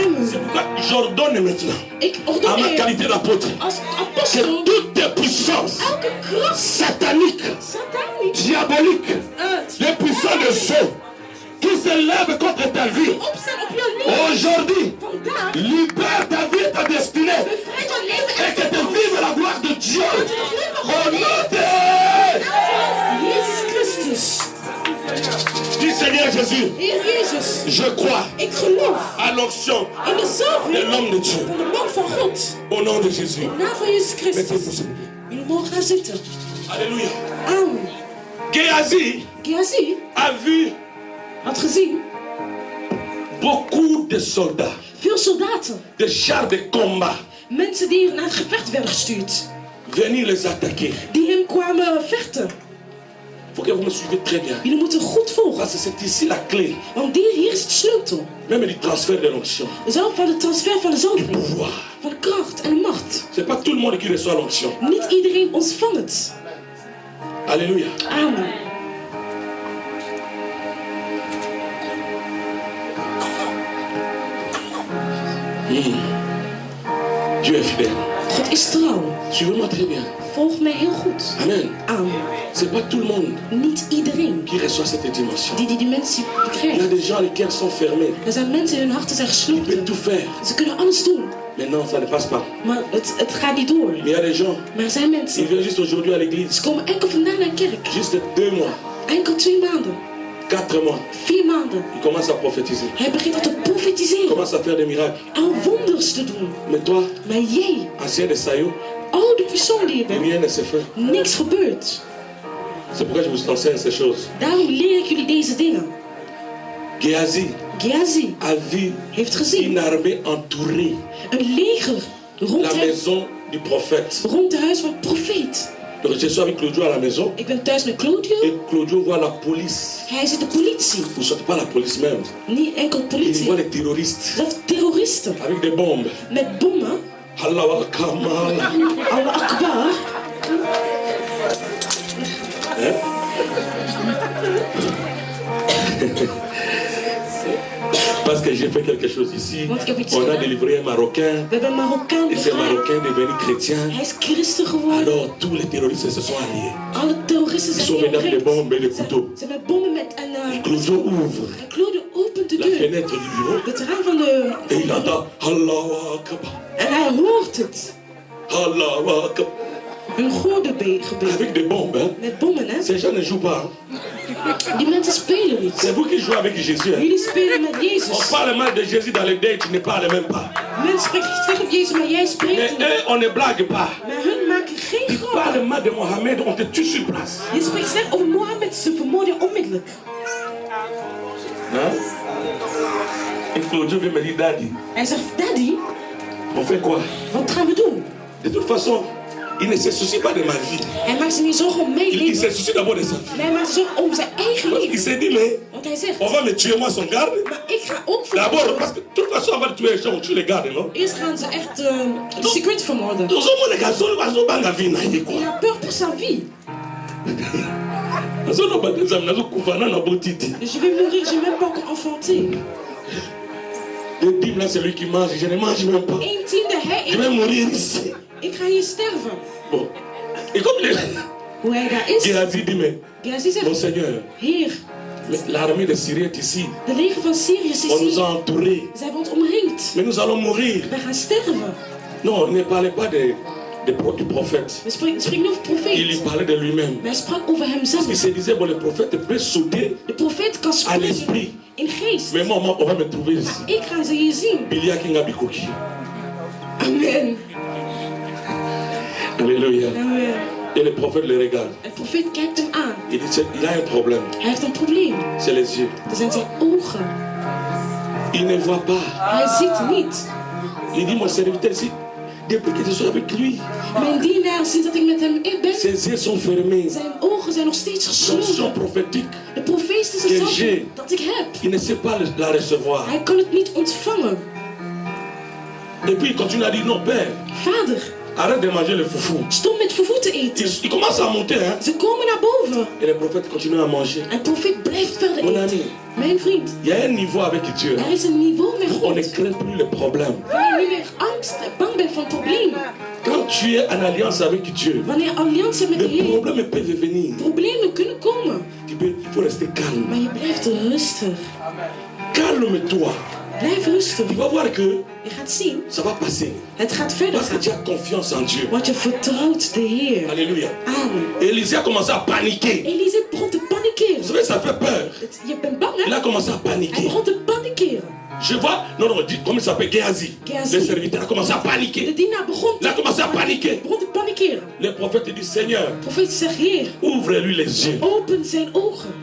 Amen. C'est pourquoi j'ordonne maintenant, Ik à ma ordoneer qualité d'apôtre, als que apostel toutes tes puissances elke kracht sataniques, satanisch diaboliques, les puissances de feu qui se lèvent contre ta vie, opstaan op jouw leven. aujourd'hui, Vandaag libère ta vie et ta destinée. bevrijd jouw leven Et que en tu vives la gloire de Dieu. Au nom de Jezus Christus. Dis Seigneur Jésus, Heer Jezus, je crois ik geloof à l'onction in de de zalving l'homme de Dieu. van de man van God. Au nom de Jésus. In de naam van Jezus Mettez-vous, Christus. s'il vous plaît. Jullie mogen gaan zitten. Alléluia. Amen. Géasi Gehazi a vu had gezien beaucoup de soldats, veel soldaten, de chars de combat, mensen die naar het gevecht werden gestuurd, venir les attaquer. die hem kwamen vechten. Il faut que vous me suivez très bien. Jullie moeten goed volgen, Parce que c'est ici la clé, want hier is het sleutel. même du transfert de l'onction. Zelf van de transfer van de Du zalving, pouvoir. van de kracht en de macht. C'est pas tout le monde qui reçoit l'onction. Niet iedereen ontvangt het. Alléluia. Amen. Dieu est fidèle. God is trouw. Suivez-moi très bien. Volg mij heel goed. Amen. Amen. C'est pas tout le monde Niet iedereen qui reçoit cette dimension. die die dimensie Il y a bekrijgt. des gens, les cœurs sont fermés. Er zijn mensen in hun harten zijn Ils peuvent gesloten. tout faire. Ze kunnen alles doen, Mais non, ça ne passe pas. maar het gaat niet door. Mais il y a des gens, Maar er zijn ils mensen, viennent juste aujourd'hui à l'église. ze komen enkel vandaag naar de kerk. Juste 2 mois, Enkel 2 maanden, 4 mois. 4 maanden. Ils commencent à prophétiser. Hij begint al te Ils profetiseren, commencent à faire des miracles. aan wonders te doen. Mais toi, Maar jij, ancien de Sayo, oude persoon die je bent, rien ne se fait. niks gebeurt. C'est pourquoi je vous enseigne ces choses. Daarom leer ik jullie deze dingen. Géasi Gehazi a vu heeft gezien une armée entourer een leger rond la hem, maison du prophète. rond het huis van de profeet. Donc je suis avec Claudio à la maison Ik ben thuis met Claudio. et Claudio voit la police. Hij ziet de politie. Vous ne sortez pas la police même. Niet enkel Il politie. voit les terroristes Dat terroristen avec des bombes. met bommen. Allah Akbar. Allah Akbar. Hein? Parce que j'ai fait quelque chose ici. Want ik heb iets On a gedaan. délivré un Marocain. We hebben een Marokkaan Et ce bevrijd. Marocain est devenu chrétien. Hij is christen geworden. Alors tous les terroristes se sont alliés. Alle terroristen Ils zijn sont venus avec des omringd. bombes et des couteaux. Ze hebben bommen met een... Clouseau ouvre En Claude opent de la deur. fenêtre du bureau. Het raam van de... Et il entend Allahu Akbar. En hij hoort het. Allahu Akbar. Een goordengebed. Avec des bombes. Hein. Met bommen, hè. Ces gens ne jouent pas. Hein. Die mensen spelen niet. C'est vous qui jouez avec Jésus. Hein. Jullie spelen met On Jezus. parle mal de Jésus dans les dés, tu ne parles même pas. Mensen spreken tegen Jezus, maar jij Mais spreekt niet. eux, on ne blague pas. Maar hun maken geen Ils grap. parlent mal de Mohamed, on te tue sur place. Je spreekt slecht over Mohammed, ze vermoorden onmiddellijk. Hein? Et Claudio vient me dire, Daddy, Hij zegt, daddy, on fait quoi? wat gaan we doen? De toute façon, il ne se soucie pas de ma vie. Hij maakt zich niet zorgen om mijn Il se leven. soucie d'abord de sa vie. Nee, hij maakt zich zorgen om zijn eigen Parce qu'il leven. s'est dit, mais Want hij zegt, on va me tuer moi son garde. maar ik ga ook D'abord, vermoorden. parce que de toute façon, on va tuer les gens, on tue les gardes, non? Eerst gaan ze echt de secret vermoorden. Nous sommes les gars, on va banga vie, naïe, quoi. Il a peur pour sa vie. Nous sommes des hommes, nous sommes couvernants, nous sommes titi. Je vais mourir, j'ai même pas encore enfanté. Le dîme là, c'est lui qui mange, je ne mange même pas. 1/10, hij Je vais eet. mourir ici. Ik ga hier sterven. Bon. Et comme les Hoe hij daar is. Géasi dit, mais Gehazi mon zegt, Seigneur, Heer, l'armée de Syrie est ici. de leger van Syrië is On nous hier. a entourés. Ze hebben ons omringd. Mais nous allons mourir. Wij gaan sterven. Non, ne parlez pas du prophète. We spreken niet over Il y profeet. parlait de lui-même. Maar hij sprak over hemzelf. Il se disait, bon, le prophète peut sauter De profeet kan à l'esprit. spreken in geest. Mais moi, on va me trouver ici. Ik ga ze hier zien. Bilia Kingabikoki. Amen. Alléluia. Amen. Et le prophète le regarde. En de profeet kijkt hem aan. Il dit, il a un problème. Hij heeft een probleem. C'est les yeux. Dat zijn zijn ogen. Il ne voit pas. Hij ziet niet. Il dit, mon serviteur ici, depuis que je suis avec lui, Mijn dienaar, sinds dat ik met hem in ben, ses yeux sont fermés. zijn ogen zijn nog steeds L'onction gesloten. prophétique, De profetische Que zalving j'ai. dat ik heb. il ne sait pas la recevoir. Hij kan het niet ontvangen. Et puis il continue à dire, non, père, Vader, arrête de manger le foufou. stop met vervoer te eten. Il commence à monter, hein. Ze komen naar boven. Et le prophète continue à manger. En de profeet blijft verder Mon eten. ami, Mijn vriend, il y a un niveau avec Dieu. er is een niveau met On ne God. craint plus le problème. Waar je niet meer angst en bang bent van problemen. Quand tu es en alliance avec Dieu, Wanneer je alliantie met de les Heer, problèmes peuvent venir. problemen kunnen komen. Il faut rester calme. Maar je blijft rustig. Calme-toi. Blijf rustig. Tu vas voir que Je gaat zien, ça va passer. het gaat verder Parce que tu gaan. as confiance en Dieu. Want je vertrouwt de Heer. Alléluia. Amen. Élisée a commencé à paniquer. Elisabeth begon te Vous panikeren. savez, ça fait peur. Je bent bang, Il hè? a commencé à Hij paniquer. begon te panikeren. Je vois, non, dis, comment il s'appelle Géasi. Géasi. Le serviteur a commencé à De paniquer. dienaar begon Il a commencé à paniquer. begon te panikeren. Le prophète dit, Seigneur, De profeet zegt, Heer, ouvre-lui les yeux. open zijn ogen.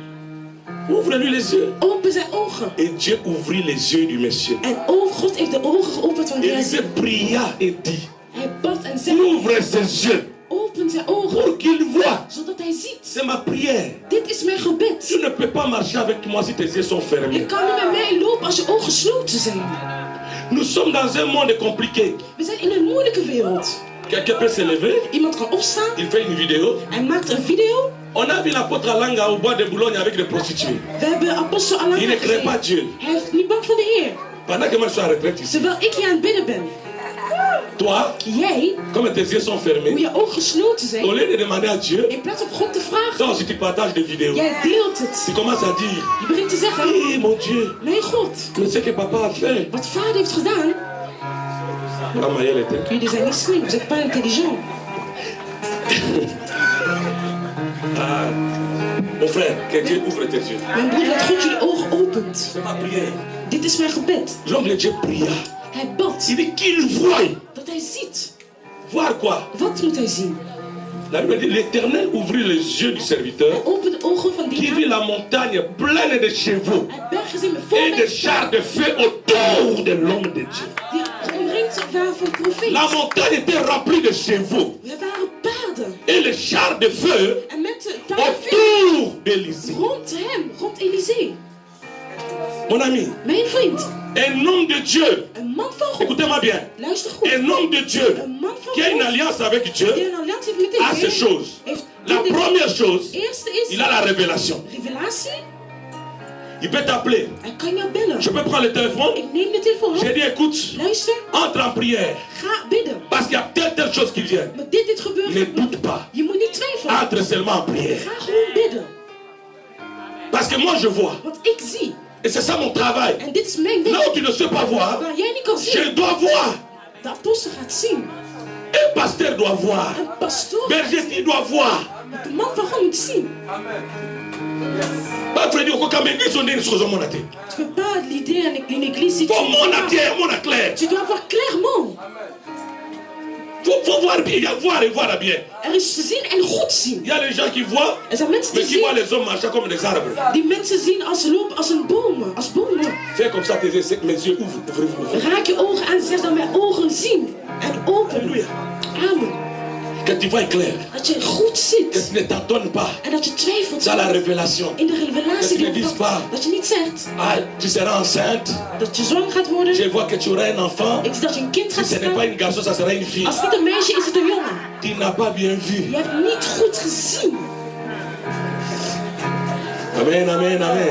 Ouvre-lui les yeux. Open zijn ogen. Et Dieu ouvrit les yeux du monsieur. En God heeft de ogen geopend van Gehazi. Élisée pria et dit, Hij bad en zei, ouvre ses yeux open zijn ogen. pour qu'il voie. Zodat hij ziet. C'est ma prière. Dit is mijn gebed. Tu ne peux pas marcher avec moi si tes yeux sont fermés. Je kan niet met mij lopen als je ogen gesloten zijn. Nous sommes dans un monde compliqué. We zijn in een moeilijke wereld. Quelqu'un peut se lever, Iemand kan opstaan. il fait une vidéo. Hij maakt een video. On a vu l'apôtre Alanga au bois de Boulogne avec des prostituées. We hebben apostel Alanga Il ne craint pas gezien. Dieu. Hij is niet bang voor de Heer. Pendant que moi je suis en retraite ici, Terwijl ik hier aan het bidden ben. toi, Jij, comme tes yeux sont hoe fermés, je ogen gesloten au zijn. lieu de demander à Dieu, In plaats op God te vragen. toi aussi tu partages des vidéos. Jij deelt het. Tu commences à dire, Je begint te zeggen. hé mon Dieu, Mijn God. mais ce que papa a fait. Wat vader heeft gedaan. Ramaël était. Jullie zijn niet slim. Vous êtes pas intelligent. Ah, mon frère, que Dieu ouvre tes yeux. Mijn broer, dat God jullie ogen opent. C'est ma prière. Dit is mijn gebed. L'homme de Dieu pria. Hij bad. Il dit qu'il voie. Dat hij ziet. Voir quoi? Wat moet hij zien? La Bible dit, l'Éternel ouvrit les yeux du serviteur Hij opent de ogen van qui die vit man. la montagne pleine de chevaux Hij bergen zijn met vol et de mensen chars de feu autour de l'homme de Dieu. die omringd waren van profeet. La montagne était remplie de chevaux Er waren paarden. et les chars de feu En met de paarden autour d'Élisée. rond hem, rond Elisee. Mon ami, Mijn vriend, un homme de Dieu, een man van God. écoutez-moi bien, Luister goed. un homme de Dieu Een man van qui a une God alliance avec die Dieu een alliantie heeft met de a ces Heer. choses. Heeft La dit- première chose, Eerste is il a la révélation. revelatie. Il peut t'appeler. Hij kan jou bellen. Je peux prendre le téléphone. Ik neem de telefoon J'ai op. dit, écoute, Luister, entre en prière. ga bidden. Parce qu'il y a telle chose qui vient. Maar dit gebeurt. Ne doute pas. Je moet niet twijfelen. Entre seulement en prière. Ga gewoon bidden. Parce que moi je vois. Want ik zie. Et c'est ça mon travail. En dit is mijn Là werk. où tu ne sais pas voir, Waar jij niet kan je zien. dois voir. De apostel gaat zien. Un pasteur doit voir. Een pastoor. Berger doit voir. De man van God moet zien. Pas Freddy, on peut église on est une chose au monde. Tu peux pas l'idée à une église si tu Faut mon clair. Tu dois voir clairement. Faut voir bien, voir bien. Er is te zien en goed zien. Il y a les gens qui voient, Er zijn mensen mais die qui voient zien. les hommes marcher comme des arbres. Die mensen zien als ze lopen als een bomen. Als bomen. Fais comme ça, mes yeux ouvrent. Raak je ogen aan en zeg dan mijn ogen zien. En open. Alléluia. Amen. Que tu vois clair. Dat je goed Que ziet. tu ne t'attends pas. En dat je twijfelt. Dans la révélation. In de revelatie. Dat je niet pas. Dat je niet zegt. Ah, tu seras enceinte. Dat je zwanger gaat worden. Je vois que tu auras un enfant. Ik zie dat je een kind Si gaat ce n'est pas staan. une garçon, ça sera une fille. Als het niet een meisje is, is het een jongen. Tu n'as pas bien vu. Je hebt niet goed gezien. Amen, amen, amen.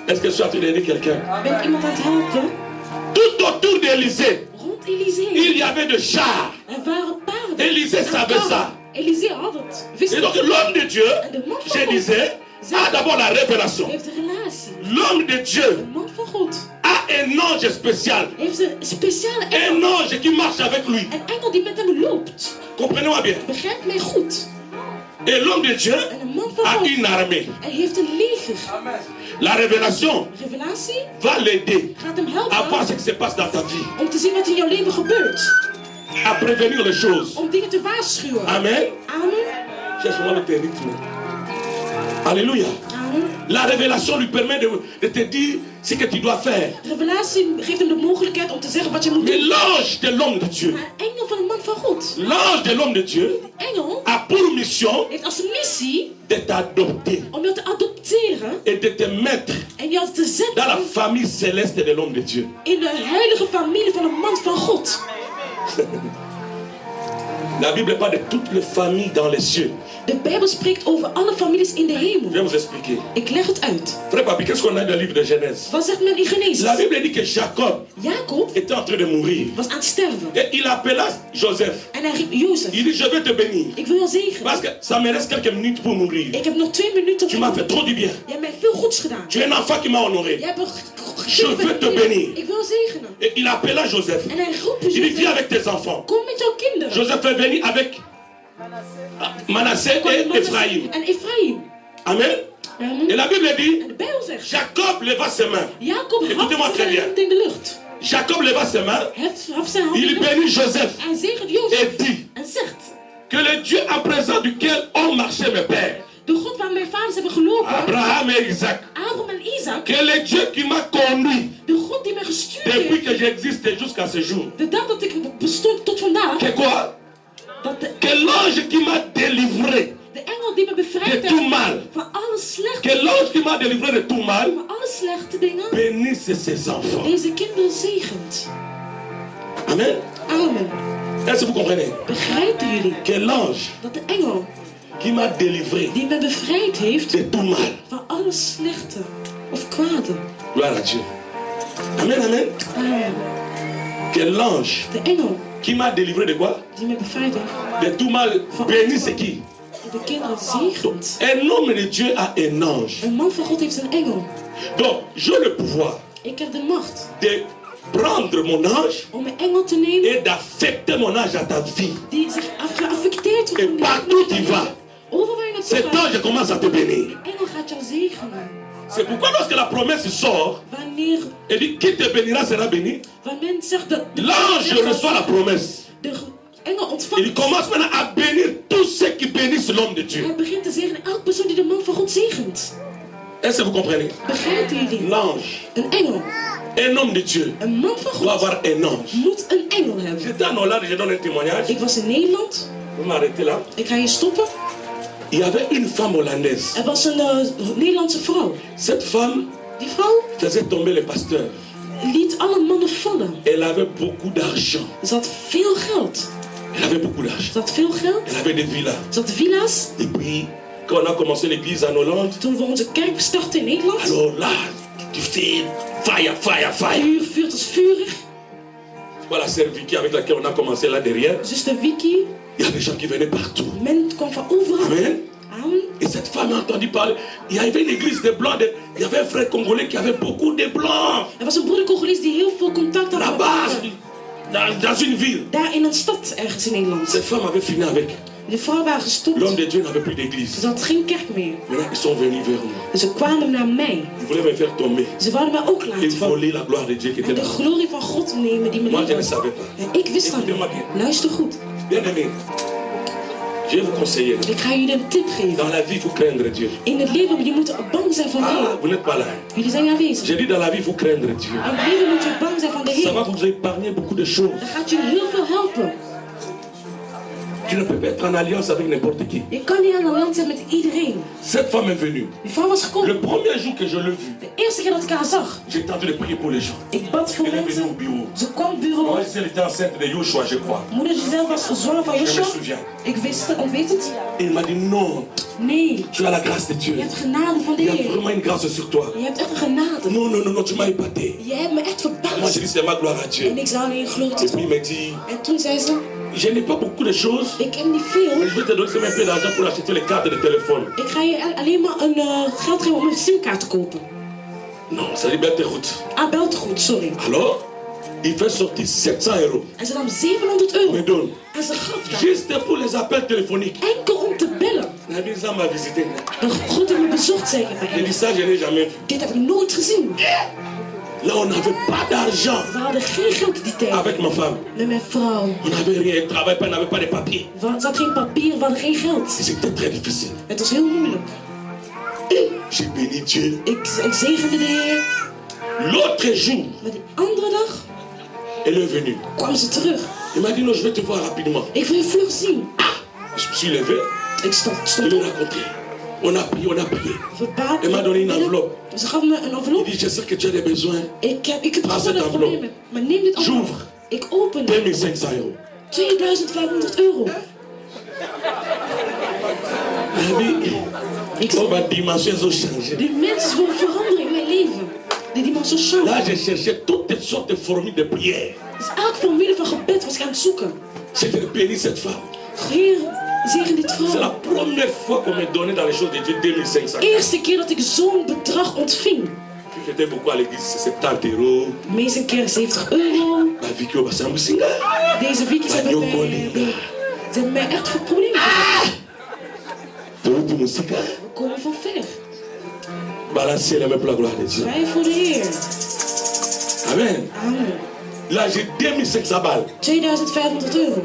Est-ce que tu as aidé quelqu'un? Ben ik iemand aan het helpen? Tout autour d'Élysée, Rond Elisee. il y avait de chars. Er waren paarden. Elisée En savait karren. ça. Elisee had het. Wist Et het. donc l'homme de Dieu, En de man van je God disais, a d'abord la révélation. heeft een relatie. L'homme de Dieu De man van God a un ange spécial. heeft een speciale Un engel. ange qui marche avec lui. Een engel die met hem loopt. Comprenez-moi bien. Begrijp mij goed. Et l'homme de Dieu En een man van a God. une armée. Hij heeft een leger. La révélation Revelatie va l'aider gaat hem à voir helpen ce qui se passe dans ta vie. om te zien wat in jouw leven gebeurt. À prévenir les choses. Om dingen te waarschuwen. Amen. Amen. Cherche-moi le rythme. Alléluia. Amen. La révélation lui permet de te dire ce que tu dois faire. Revelatie geeft hem de mogelijkheid om te zeggen wat je moet Mais doen. l'ange de l'homme de Dieu, Maar een engel van een man van God. l'ange de l'homme de Dieu Engel a pour mission heeft als missie de t'adopter om jou te adopteren et de te mettre en jou te dans la zetten famille céleste de l'homme de Dieu. in de heilige familie van een man van God. La Bible parle de toutes les familles dans les cieux. De Bijbel spreekt over alle families in de Je vais hemel. vous expliquer. Ik leg het uit. Frère Papi, qu'est-ce qu'on a dans le livre de Genèse? Wat zegt men in Genesis? La Bible dit que Jacob Jacob était en train de mourir. was aan het sterven. Et il appela Joseph. En hij riep Jozef. Il dit, je vais te bénir. Ik wil jou zegenen. Parce que ça me reste quelques minutes pour mourir. Ik heb nog 2 minuten Tu voor m'as fait trop du bien. Je hebt mij veel goeds gedaan. Tu es un enfant qui m'a honoré. Jij hebt een Je veux te bénir. Ik wil zegenen. Et il appela Joseph. En hij roept Il dit, viens Jozef. avec tes enfants. Kom met jouw kinderen. Joseph est venu avec Manasseh et Ephraïm. En Ephraim. Amen. Amen. Et la Bible dit, En de Bijbel zegt. Jacob leva ses mains. Jacob Écoutez-moi had très zijn bien. hand in de lucht. Jacob leva ses mains. Hef zijn hand in Il de lucht. bénit Joseph En zegent Jozef. et dit En zegt. que le Dieu en présence duquel ont marché mes pères, De God waar mijn vaders hebben gelopen. Abraham et Isaac, Abraham en Isaac. que le Dieu qui m'a conduit De God die mij gestuurd depuis heeft. que j'existe jusqu'à ce jour. De dag dat ik bestond tot vandaag. Que quoi? Dat Que l'ange qui m'a délivré de engel die me bevrijd de tout heeft. mal, Van alle slechte. que l'ange qui m'a délivré de tout mal, Van alle slechte dingen. bénisse ses enfants. Deze kinderen zegent. Amen. Amen. Est-ce que vous comprenez? Begrijpen jullie? Que l'ange Dat de engel qui m'a délivré die me bevrijd heeft. de tout mal. Van alle slechte. Of kwade. Gloire à Dieu. Amen, amen. Amen. Que l'ange De engel qui m'a délivré de quoi? die me bevrijd heeft. De tout mal, bénisse qui? De kinderen zegent. Un homme de Dieu a un ange. Een man van God heeft een engel. Donc, j'ai le pouvoir Ik heb de macht de prendre mon ange om mijn engel te nemen. et d'affecter mon ange à ta vie. Die zich geaffecteerd wordt. Et van die partout tu engel. vas, Overal waar je naartoe cet gaat. ange commence à te bénir. De engel gaat jou zegenen. C'est pourquoi lorsque la promesse sort, Wanneer, elle dit qui te bénira sera béni. wanneer men zegt dat L'ange reçoit la promesse. de engel Il ontvangt. commence maintenant à bénir tous ceux qui bénissent l'homme de Dieu. Hij begint te zegenen elke persoon die de man van God zegent. Est-ce que vous comprenez? Begrijpen jullie? L'ange, Een engel, un homme de Dieu, een man van doit God avoir un ange. moet een engel hebben. J'étais en Hollande, je donne un témoignage. Ik was in Nederland. Vous m'arrêtez là. Ik ga hier stoppen. Il y avait une femme hollandaise. Er was een Nederlandse vrouw. Cette femme Die vrouw faisait tomber les pasteurs. liet alle mannen vallen. Elle avait beaucoup d'argent. Ze had veel geld. Elle avait beaucoup d'argent. Ze had veel geld. Elle avait des villas. Ze had villa's. Et puis, quand on a commencé l'église en Hollande, Toen we onze kerk startten in Nederland. alors là, tu fais fire, fire, fire. Vuur, vuur, het is vurig. Voilà la sœur Vicky avec laquelle on a commencé là derrière. Zuster Vicky. Il y a des gens qui venaient partout. Men kwam van overal. Amen. Amen. Et cette femme a entendu parler. Il y avait une église de blancs. Il y avait un frère congolais qui avait beaucoup de blancs. Er was een broeder Congolees die heel veel contact had met Là-bas, anderen. dans une ville. Daar in een stad ergens in Nederland. Cette femme avait fini avec. De vrouw waren gestopt. L'homme de Dieu n'avait plus d'église. Ze had geen kerk meer. Maintenant, ils sont venus vers moi. Ze kwamen naar mij. Ils voulaient me faire tomber. Ze wilden mij ook Ils laten vallen. volaient la gloire de Dieu qui était En de là. glorie van God nemen die me Moi, je ne liet. savais pas. En ik wist dat Écoutez-moi niet. bien. Luister goed. Bien aimé, je vais vous conseiller. Ik ga jullie een tip geven. Dans la vie, il faut craindre Dieu. In het leven jullie moeten bang zijn van de Ah, Heer. vous n'êtes pas là. Jullie zijn niet aanwezig. J'ai dit dans la vie, il faut craindre Dieu. In het leven moet je bang zijn van de Ça Heer. va vous épargner beaucoup de choses. Dat gaat jullie heel veel helpen. Tu ne peux pas être en alliance avec n'importe qui. Je kan niet aan de land zijn met iedereen. Cette femme est venue. Die vrouw was gekomen. Le premier jour que je l'ai vue, De eerste keer dat ik haar zag. j'ai tenté de prier pour les gens. Ik bad voor Elle est venue au mensen. bureau. Ze kwam op bureau. Moi, elle était enceinte de Yoshua, je crois. Moeder Giselle was gezwanger van Je me Joshua. souviens. Ik wist het, ik weet het. Et il m'a dit non, Nee, tu as la grâce de Dieu. je hebt genade van de Il y a Heer. vraiment une grâce sur toi. Je hebt echt een genade. Non, non, non, non, tu m'as épaté. Je hebt me echt Moi, j'ai verbaasd. dit c'est ma gloire à Dieu. En ik zou alleen glorie Et tot puis il God. m'a dit, En toen zei ze, je n'ai pas beaucoup de choses, ik heb niet veel. mais je vais te donner seulement un peu d'argent pour acheter les cartes de téléphone. Ik ga je alleen maar een geld geven om een simkaart te kopen. Non, ça dit bien tes routes. Ah, belt goed, sorry. Alors, il fait sortir 700 €. En ze nam 700 Me euro. donne. En ze gaf dat. Juste pour les appels téléphoniques. Enkel om te bellen. Il a dit, ça m'a visité. De God heeft me bezocht, zeker bij J'ai hem. dit, ça, je n'ai jamais vu. Dit heb ik nooit gezien. Là, on n'avait pas d'argent We hadden geen geld die tijd. avec ma femme. Met mijn vrouw. On n'avait rien, elle ne travaillait pas, on n'avait pas de papiers. Ze had geen papier, we hadden geen geld. Et c'était très difficile. Het was heel moeilijk. Et j'ai béni Dieu. Ik zegende de Heer. L'autre jour, Maar die andere dag elle est venue. kwam ze terug. Il m'a dit, non, je vais te voir rapidement. Ik wil je vlug zien. Je me suis levé, Ik stond je lui ai op. raconté. On a prié, on a prié. Verbaasd. Elle m'a donné une enveloppe. Ze gaf me een Il envelop. dit, je sais que tu as des besoins. Ik heb Ah, gewoon cette een probleem enveloppe. met. Maar neem dit envelop. J'ouvre. Ik open 2500 €. 2500 euro. Ik Oh, zei, ma dimension, elles ont changé. die mensen willen veranderen in mijn leven. Die dimensie zo. Là, j'ai cherché toutes les sortes de formules de prière. Dus elke formule van gebed was ik aan het zoeken. J'ai béni cette femme. Heer, zegen dit C'est vrouw. la première fois qu'on me donnait dans les choses de Dieu 2500 €. Eerste keer dat ik zo'n bedrag ontving. Puis j'étais beaucoup à l'église, c'est 70 €. De meeste keer 70 euro. La vie qui est au bassin Moussinga. Deze weekends hebben ze hebben mij echt voor problemen gehad. Tout Moussinga. We komen van ver. Balancer les mains pour la gloire de Dieu. Wij voor de Heer. Amen. Amen. Là, j'ai 2500 balles. 2500 euro.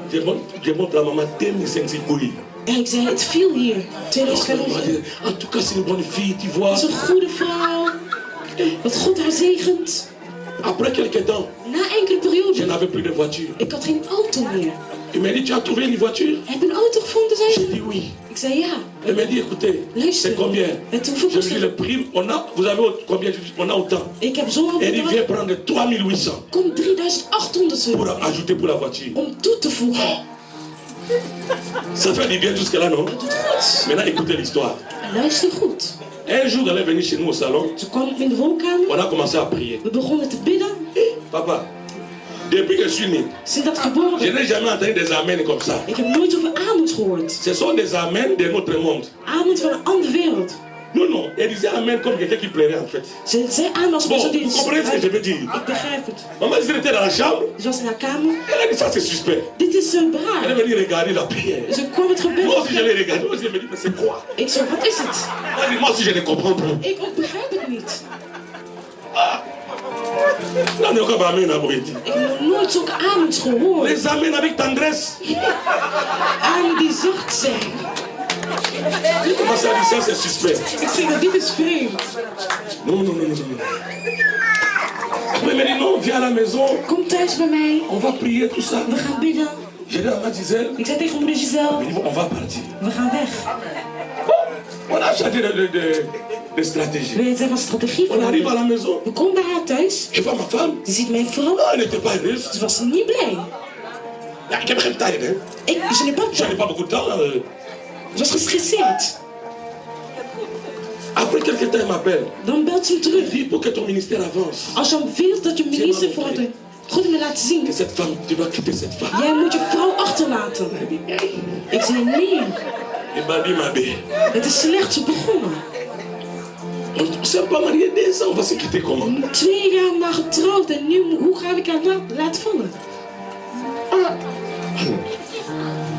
Je montre à maman 2500 couilles. En ik zei, het viel hier. Elle 2500 m'a euro. dit, en tout cas, c'est une bonne fille, tu vois. Dat is een goede vrouw. Dat God haar zegent. Après quelques temps, Na enkele je perioden. n'avais plus de voiture. Ik had geen auto meer. Il m'a dit, tu as trouvé une voiture? Heb je een auto gevonden, zei J'ai ze? dit oui. Ik zei ja. Elle m'a dit, écoutez, Luister. c'est combien? Het hoeveel Je kost lui ai dit, le het? prix, vous avez combien? Je lui ai dit, on a autant. Ik heb zo'n Elle dit, bedrag. viens prendre 3800 Kom 3800 pour euro. ajouter pour la voiture. Om toe te voegen. Ça fait du bien jusque-là, non? Het doet goed. Maintenant, écoutez l'histoire. Luister goed. Un jour, elle est venue chez nous au salon. Ze kwam in de woonkamer. On a commencé à prier. We begonnen te bidden. Papa, depuis que je suis né, Sinds dat ik geboren je ben. n'ai jamais entendu des amens comme ça. Ik heb nooit zoveel aanmoed gehoord. Ce sont des amens de notre monde. Aanmoed van een andere wereld. Non, non, elle disait amen comme quelqu'un qui plairait en fait. Ze zei aan als Bon, mensen die... vous comprenez ce que je veux dire? Ik begrijp het. Maman, elle était dans la chambre, Ze was in haar kamer. elle a dit ça c'est suspect. Dit is een Elle est braar. venue regarder la prière. Ze kwam het gebed. Moi aussi je l'ai regardé, moi aussi je me dis mais c'est quoi? Ik zei, wat is het? Moi aussi je ne comprends pas. Ik ook begrijp het niet. Non, mais encore amen à Boéti. Ik heb nog nooit zulke aanmoed gehoord. Les amens avec tendresse. Aanmoed die zacht zijn. Il commence à dire ça c'est suspect. Ik zeg dat dit is vreemd. Non, non, non, non, non. Après, elle me dit non, viens à la maison, Kom thuis bij mij. on va prier tout ça. We gaan bidden. J'ai dit à ma Gisèle, Ik zei tegen moeder Giselle. on va partir. We gaan weg. On a changé de stratégie. We zijn van strategie On arrive à voor. la maison, We komen bij haar thuis. je vois ma femme, Je ziet mijn vrouw. ah, elle n'était pas heureuse. Ze was niet blij. Ik heb geen tijd, hè. Ze n'est pas J'avais pas beaucoup de temps. Ze was gestresseerd. Après quelque temps, il m'appelle. Dan belt ze me Il terug. dit, pour que ton ministère avance, Als je wilt dat je minister vooruit... God me laat zien. que cette femme, tu dois quitter cette femme. Jij moet je vrouw achterlaten. Ik zei nee. Il m'a dit, ma belle, Het is slecht begonnen. on ne s'est pas marié 2 ans, on va se quitter comment? 2 jaar maar getrouwd en nu, hoe ga ik haar laten vallen?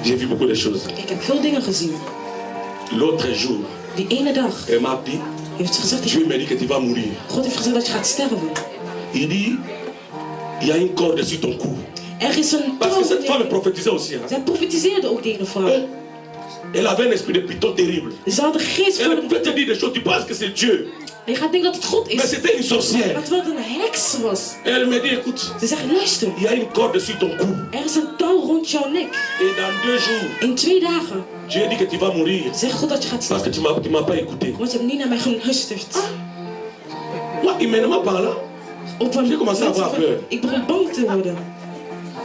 J'ai vu beaucoup de choses. Ik heb veel dingen gezien. L'autre jour, Die ene dag elle m'a dit, heeft ze gezegd, Dieu m'a dit que tu vas mourir. God heeft gezegd dat je gaat sterven. Il dit, il y a une corde sur ton cou. Er is een Parce que cette femme touw. prophétisait aussi. Hein. Zij profetiseerde ook die ene vrouw. Elle avait un esprit de python terrible. Ze had de geest Elle van peut te de... dire des choses, tu penses que c'est Dieu. Je gaat denken dat het God Mais is. c'était une sorcière. Maar terwijl het een heks was. Elle me dit, écoute, Ze zegt, luister. il y a une corde sur ton cou. Er is een touw rond jouw nek. Et dans 2 jours, In 2 dagen Dieu dit que tu vas mourir. zegt God dat je gaat Parce que sterven. tu m'as pas écouté. Want je hebt niet naar mij geluisterd. Moi, humainement parlant, Op een J'ai commencé à avoir peur. Ik begon bang te worden.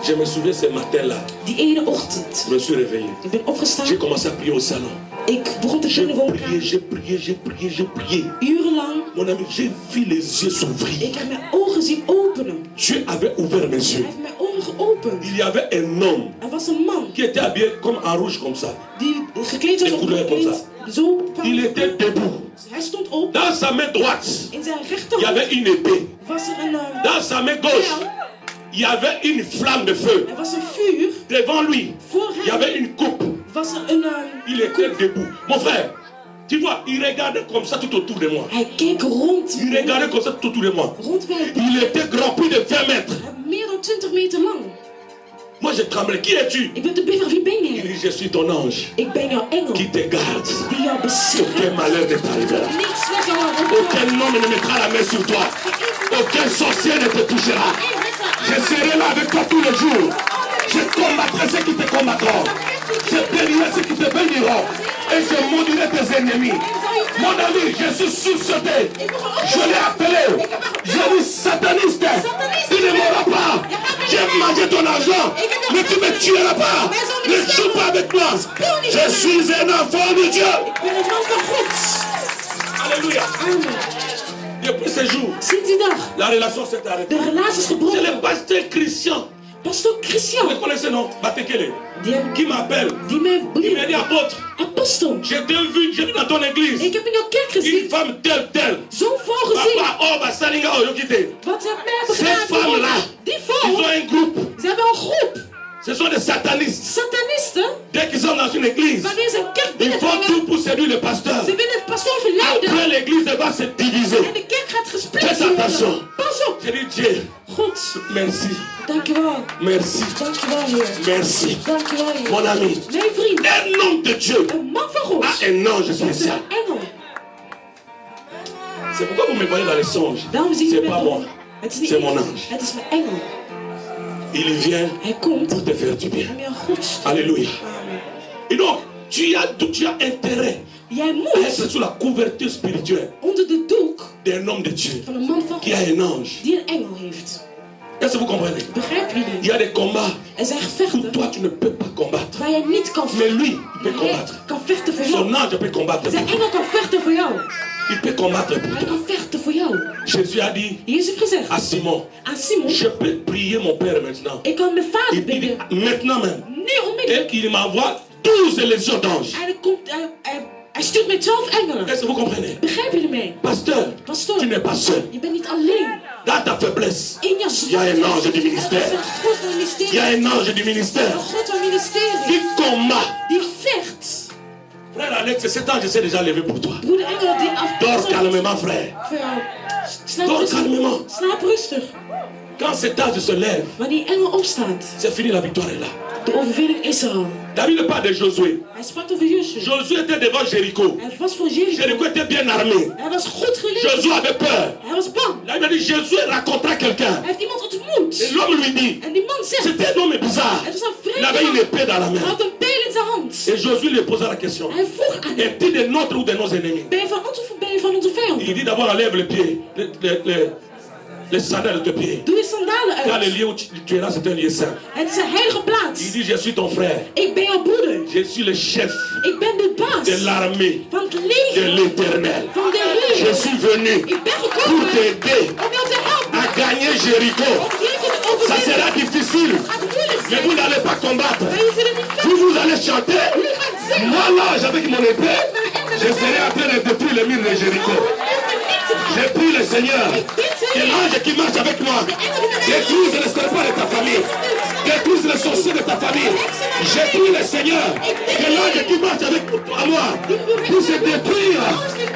je me souviens ce matin-là, Die ene ochtend. je me suis réveillé. Ik ben opgestaan. J'ai commencé à prier au salon. Ik begon te J'ai bidden voor prié, elkaar. j'ai prié, j'ai prié, j'ai prié. Urenlang. Mon ami, j'ai vu les yeux s'ouvrir. Ik heb mijn ogen zien openen. Dieu avait ouvert mes Hij yeux. heeft mijn ogen geopend. Il y avait un homme Er was een man qui était habillé comme en rouge comme ça. die gekleed was Ik op voelde een het kleed. Zo Il était debout. Hij stond op. Dans sa main droite, In zijn il y rechterhand avait une épée. was er een... Dans sa main gauche, il y avait une flamme de feu. Er was een vuur. Devant lui, Voor il y hem avait une coupe. was er een... Il était debout. Mon frère, tu vois, il regardait comme ça tout autour de moi. Hij keek rond. Il regardait comme ça tout autour de moi. Rond mij. Il était grand, plus de 20 mètres. Meer dan 20 meter lang. Moi, je tremblais. Qui es-tu? Ik ben te bidden, wie ben Il je? dit, je suis ton ange Ik ben jouw engel. qui te garde. Die jou beschermt. Aucun malheur ne t'arrivera. Niks slechts zal er opkomen. Aucun homme ne mettra la main sur toi. Aucun sorcier ne te touchera. Je serai là avec toi tous les jours. Je combattrai ceux qui te combattront. Je bénirai ceux qui te béniront. Et je maudirai tes ennemis. Mon ami, je suis sursauté. Je l'ai appelé. Je dis sataniste. Tu ne mourras pas. J'ai mangé ton argent. Mais tu ne me tueras pas. Ne joue pas avec moi. Je suis un enfant de Dieu. Ik ben een man van God. Alléluia. Amen. Depuis ce jour, Sinds die dag. la relation s'est arrêtée. De relatie is C'est gebroken. le pasteur Christian. Pastor Christian. Vous connaissez non? Batekele. Die M'appelle. die mij Il m'a dit apôtre, apostel. j'ai vu dans ton église Ik heb in jouw kerk une gezien. femme telle. Zo'n vrouw gezien. Papa, oh, basalinga, oh, yokite. Wat ze hebben mij Ces begrepen. femmes-là, Die ils vrouw. ont un groupe. Ze hebben een groep. Ce sont des satanistes. Satanisten. Dès qu'ils sont dans une église, Wanneer ze een kerk ils font binnendringen. tout pour séduire le pasteur. Ze willen het pastoor verleiden. Après, l'église va se diviser. En de kerk gaat Faites gesplitst attention. worden. Pas op. J'ai dit Dieu, God. merci. Dankjewel. Merci. Dankjewel, Heer. Merci. Dankjewel, Heer. Mon ami, Mijn vriend. un homme de Dieu Een man van God. a un ange Dat is spécial. een engel. C'est pourquoi vous me voyez dans les songes. Daarom zie je C'est mij pas ook. moi. Het is niet C'est ik. mon ange. Het is mijn engel. Il vient Hij komt pour te faire du bien. om jou goed te doen. Alléluia. Amen. Et donc, tu as intérêt Jij à moet être sous la couverture spirituelle onder de doek d'un homme de Dieu van een man van qui a God un ange. die een engel heeft. Est-ce que vous comprenez? Begrijpen Il jullie? y a des combats Er zijn où gevechten toi tu ne peux pas combattre. waar jij niet kan Mais vechten. lui, il peut Maar hij combattre. kan vechten voor Son jou. ange peut combattre. Zijn engel kan vechten voor jou. Il peut combattre pour Hij toi. kan vechten voor jou. Jésus a dit Jezus heeft gezegd à Simon, aan Simon, je peux prier mon Père maintenant. ik kan mijn vader Il dit bidden. maintenant même. Nu Et onmiddellijk. qu'il m'envoie 12 légions d'anges. Hij stuurt met 12 engelen. Est-ce que vous comprenez? Begrijpen jullie mij? Pasteur, Pastoor, tu n'es pas seul. je bent niet alleen. Dans ta faiblesse, In jouw il y a un ange du Er is ministère. een God van Il y ministerie. a un ange du Een ministère God van ministerie. qui combat. Die vecht. Frère Alex, cet ange s'est déjà levé pour toi. Broeder engel die af. Dors calmement, frère. Voor jou. Slaap Dors rustig. calmement. Slaap rustig. Quand cet ange se lève, Wanneer die engel opstaat, c'est fini, la victoire est là. de overwinning is er al. La Bible parle de Josué. Hij sprak over Joshua. Josué était devant Jéricho. Hij was voor Jericho. Jéricho était bien armé. Hij was goed geleerd. Josué avait peur. Hij was bang. La Bible dit Josué rencontra quelqu'un. Hij heeft iemand ontmoet. Et l'homme lui dit, En die man zegt, c'était un homme bizarre. het is een Il vreemde avait une man. épée dans la Hij main. had een pijl in zijn hand. Et Josué lui posa la question. Hij vroeg aan hem, Es-tu des nôtres ou de nos ennemis? ben je van ons of ben je van onze vijand? Il dit d'abord enlève les pieds, les sandales de tes pieds. Doe je sandalen Car le uit. lieu où tu es là, c'est un lieu saint. Het is een heilige Il plaats. dit, je suis ton frère. Ik ben jouw broeder. leven. Je suis le chef Ik ben de baas de l'armée van het de leger l'Éternel. van de Je Heer. suis venu Ik ben pour gekomen t'aider om jou te helpen. à gagner Jéricho. Om Jericho te Ça overwinnen. sera difficile, Het gaat moeilijk mais zijn. vous n'allez pas combattre. Maar je zult het niet Vous, vechten. vous allez chanter. Jullie gaan zingen. Moi, là, avec mon épée, je serai en train de détruire les murs de Jéricho. J'ai pris le Seigneur, que l'ange qui marche avec moi, détruise les serpents de ta famille, détruise les sorciers de ta famille. J'ai pris le Seigneur, que l'ange qui marche avec moi, puisse détruire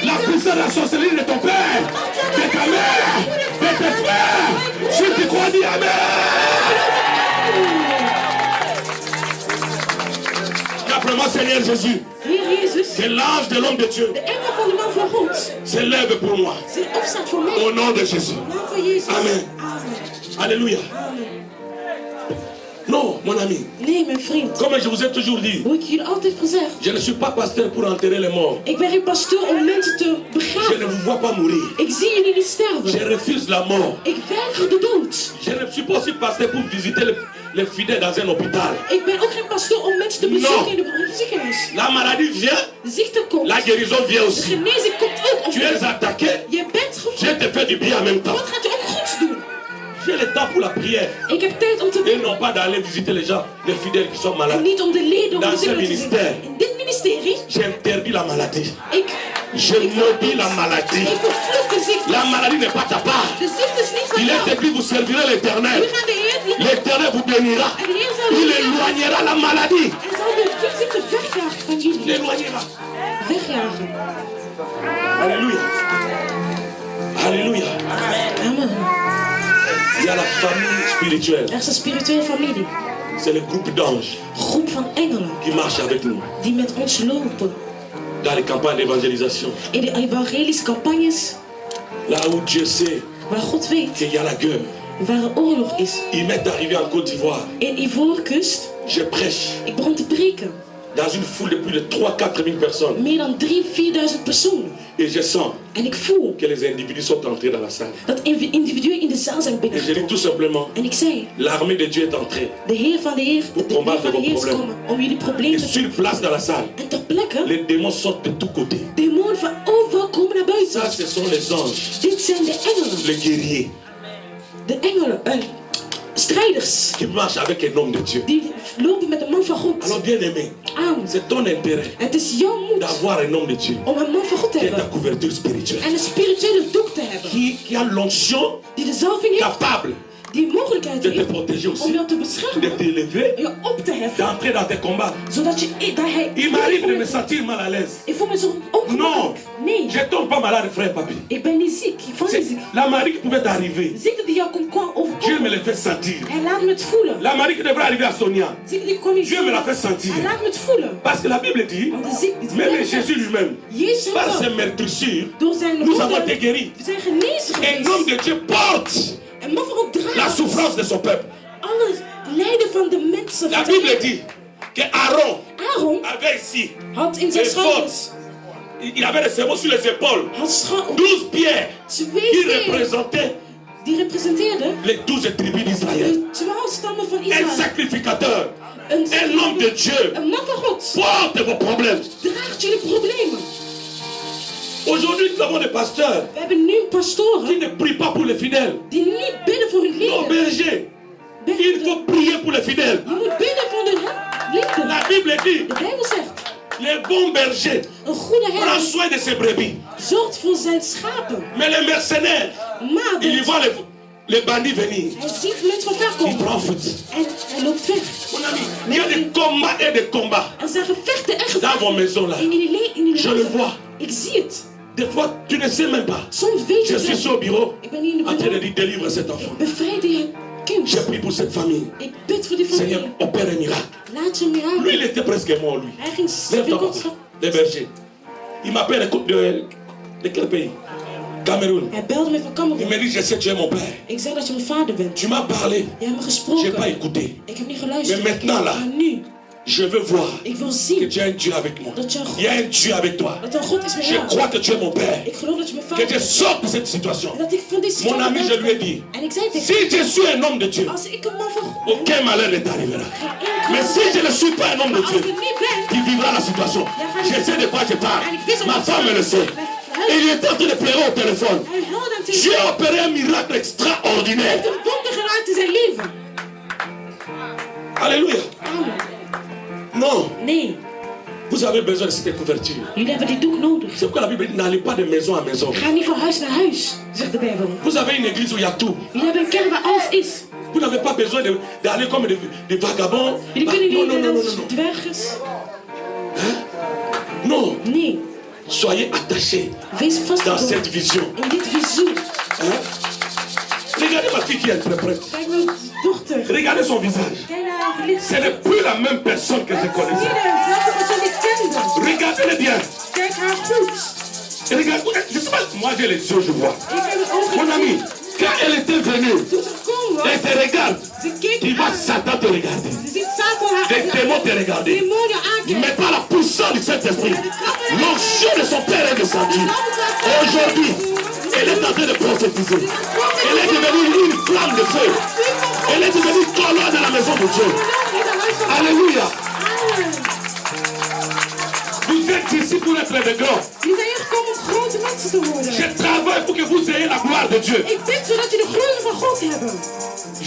la puissance de la sorcellerie de ton père, de ta mère, de tes frères. Si tu crois, dis Amen. Simplement, Seigneur Jésus, Heer Jezus, que l'ange de l'homme de Dieu de engel van de man van God, s'élève pour moi. zijn opstaat voor mij. Au nom de Jésus. Naam van Jezus. Amen. Amen. Alléluia. Amen. Non, mon ami. Nee, mijn vriend. Comme je vous ai toujours dit, Hoe ik jullie altijd gezegd. je ne suis pas pasteur pour enterrer les morts. Ik ben geen pastoor om mensen te Je ne begraven. vous vois pas mourir. Ik zie jullie niet Je sterven. refuse la mort. Ik weiger de dood. Je ne suis pas aussi pasteur pour visiter les fidèles dans un hôpital. Ik ben ook geen pastoor om mensen te bezoeken in het ziekenhuis. La maladie vient, De ziekte komt. la guérison vient De aussi. genezing komt ook. Tu es attaqué, Je bent je gevoed. te fais du bien en même temps. Wat gaat je ook goeds doen? J'ai le temps pour la prière. Ik heb tijd om te Et bidden. non pas d'aller visiter les gens, les fidèles qui sont En malades. niet om de leden om Dans de ce ziekenhuis te ministère. zien. In dit ministerie, J'interdis la maladie. ik Je maudis la maladie. ik vervloek de ziekte. La maladie n'est pas ta part. De ziekte is niet van Il est jou. écrit, vous servirez l'éternel. We gaan de Heer dienen. L'éternel vous bénira. En de Heer zal Il u zegenen. éloignera la maladie. En zal de ziekte wegjagen van Il jullie. éloignera. Wegjagen. Alléluia. Alléluia. Amen. Il y a la famille spirituelle. Er is een spirituele familie. C'est le groupe d'anges Groep van engelen qui marche avec nous die met ons lopen. dans les campagnes d'évangélisation. In de evangelische campagnes Là où Dieu sait waar God weet qu'il y a la guerre. waar er oorlog is. Il m'est arrivé en Côte d'Ivoire. In Ivoorkust, Je prêche ik begon te preken. dans une foule de plus de 3-4 000 personnes. Meer dan 3.000-4.000 personen. Et je sens En ik voel que les individus sont entrés dans la salle. dat individuen in de zaal zijn Et je dis binnengekomen. tout simplement, En ik zei, l'armée de Dieu est entrée. de Heer van de Heer, de Heer combattre van de vos Heer is problemen. komen om jullie problemen Et te sur place dans la salle, En ter plekke, les démons sortent de tous côtés. demonen van overal komen naar buiten. Ça, ce sont les anges, Dit zijn de engelen. les guerriers, De engelen, strijders. qui marchent avec un homme de Dieu. Die lopen met de man van God Alors, bien aimé, aan. c'est ton intérêt Het is jouw moed d'avoir un homme de Dieu om een man van God te qui est ta hebben. couverture spirituelle, En een spirituele doek te hebben. qui a l'onction Die de zalving heeft, capable die mogelijkheid de te heeft protéger om aussi, jou te de beschermen. t'élever, Je op te heffen. d'entrer dans tes combats. Zodat hij... Il m'arrive de me sentir mal à l'aise. Ik voel me zo Non, ongemakkelijk. Nee, je tombe pas malade, frère papi. ik ben niet ziek. Ik val C'est niet ziek. la maladie qui pouvait t'arriver. De ziekte die jou kon Dieu me overkomen. le fait sentir. Hij laat me het voelen. La maladie qui devrait arriver à Sonia, De ziekte die kon niet Dieu me l'a fait voelen. sentir. Hij laat me het voelen. Parce que la Bible dit, Want de ziekte... même Jésus lui-même, Jezus par ses zelf, meurtrissures, door zijn nous avons été wonden, guéris. we zijn genezen Un homme geweest. de Dieu porte En man van God la draagt souffrance de son peuple. alle lijden van de mensen. La van zijn Bible dit que Aaron Aaron avait ici had in zijn des schouders... forces. Il avait les cerveaux sur les épaules. Had 12 pierres 2 qui stenen représentaient die representeerden les 12 tribus d'Israël. de 12 stammen van Un Israël. sacrificateur, Een un homme de Dieu Een man van God porte vos problèmes. draagt jullie problemen. Aujourd'hui, nous avons des pasteurs We hebben nu qui pastoren ne prient pas pour les fidèles. die niet bidden voor hun Nos leden. bergers, il faut prier pour les fidèles. Je moet bidden voor de leden. La Bible dit, De Bijbel zegt, les bons bergers een goede prend herder soin de ses brebis. zorgt voor zijn schapen. Mais les mercenaires, Maar ils voient les bandits venir. hij ziet mensen van ver Ils komen prennent fuite. en hij loopt weg. Mon ami, il y a des combats et des combats Er zijn gevechten en dans gevechten vos maisons là. in jullie Je le vois. Ik zie het. Des fois, tu ne sais même pas. Soms weet je Je het suis wel. sur au bureau Ik ben hier in de en train de bureau. dire délivre cet enfant. Bevrijd je kind. J'ai prié pour cette famille. Ik bid voor die Seigneur, familie. opère un miracle. Laat je mirakel. Lui, il était presque mort, lui. Hij ging Lève-toi, binnenkort papa. Les bergers. Il m'appelle de quel pays? Cameroun. Hij belde me van Il Cameroen. me dit, je sais, tu es mon père. Ik zeg dat je mijn vader bent. Tu m'as parlé. Je hebt me Je n'ai pas gesproken. écouté. Ik heb niet Mais geluisterd. maintenant, là, Maar nu, Je veux voir Ik wil que zien tu as un Dieu avec moi. dat je een Il y a God, un Dieu avec toi. dat er een God is met Je jou. crois que tu es mon Père. Ik geloof dat je mijn Que vader je bent. sortes de cette situation. En dat ik van deze Mon situatie ami, je buiten lui ai kan. dit, En ik zei tegen si je suis un homme de Dieu, hem, als ik een man van God ben, aucun malheur ne t'arrivera. geen enkel Mais si je ne suis pas un homme de maar als Dieu, ik het niet ben, qui vivra la situation. Je sais de quoi je parle. Ma femme le sait. Et il est en train de pleurer au téléphone. hij huilde aan Dieu tegen a opéré un miracle Hij extraordinaire. heeft een wonder gedaan in zijn leven. Alléluia. Amen. Non, Nee, vous avez besoin de cette couverture. jullie hebben die doek nodig. C'est pourquoi la Bible dit n'allez pas de maison à maison. Ga niet van huis naar huis, zegt de Bijbel. Vous avez une église où il y a tout. Jullie hebben een kerk waar alles is. Vous n'avez pas besoin d'aller comme des vagabonds. Jullie Ah, kunnen non, niet non, non, non, als non. dwergers. Non, Nee, soyez attachés wees dans vastgebonden cette vision. in dit visioen. Hein? Regardez ma fille qui interprète. Kijk mijn dochter. Regardez son visage. Kijk naar haar geliefd. Ce n'est plus la même personne que je Niet connaissais. dezelfde persoon die ik kende. Regardez-le bien. Kijk haar goed. Et regarde, je sais pas, moi j'ai les yeux, je vois. Ik heb het ogen Mon ami, gezien. quand elle était venue, Toen ze gekomen elle was, te regarde. ze keek Tu vois aan. Satan te regarder. Ze ziet Satan haar Des démons te regarder. demonen aankijken. Mais par la puissance du Saint-Esprit, l'onction de son Père est descendue. Aujourd'hui, elle est en train de prophétiser. Elle est devenue une flamme de feu. Elle est devenue colonne dans la maison de Dieu. Alléluia. Amen. Vous êtes ici pour être des grands. Jullie zijn hier gekomen om grote mensen te worden. Je travaille pour que vous ayez la gloire de Dieu. Ik bid zodat jullie de glorie van God hebben.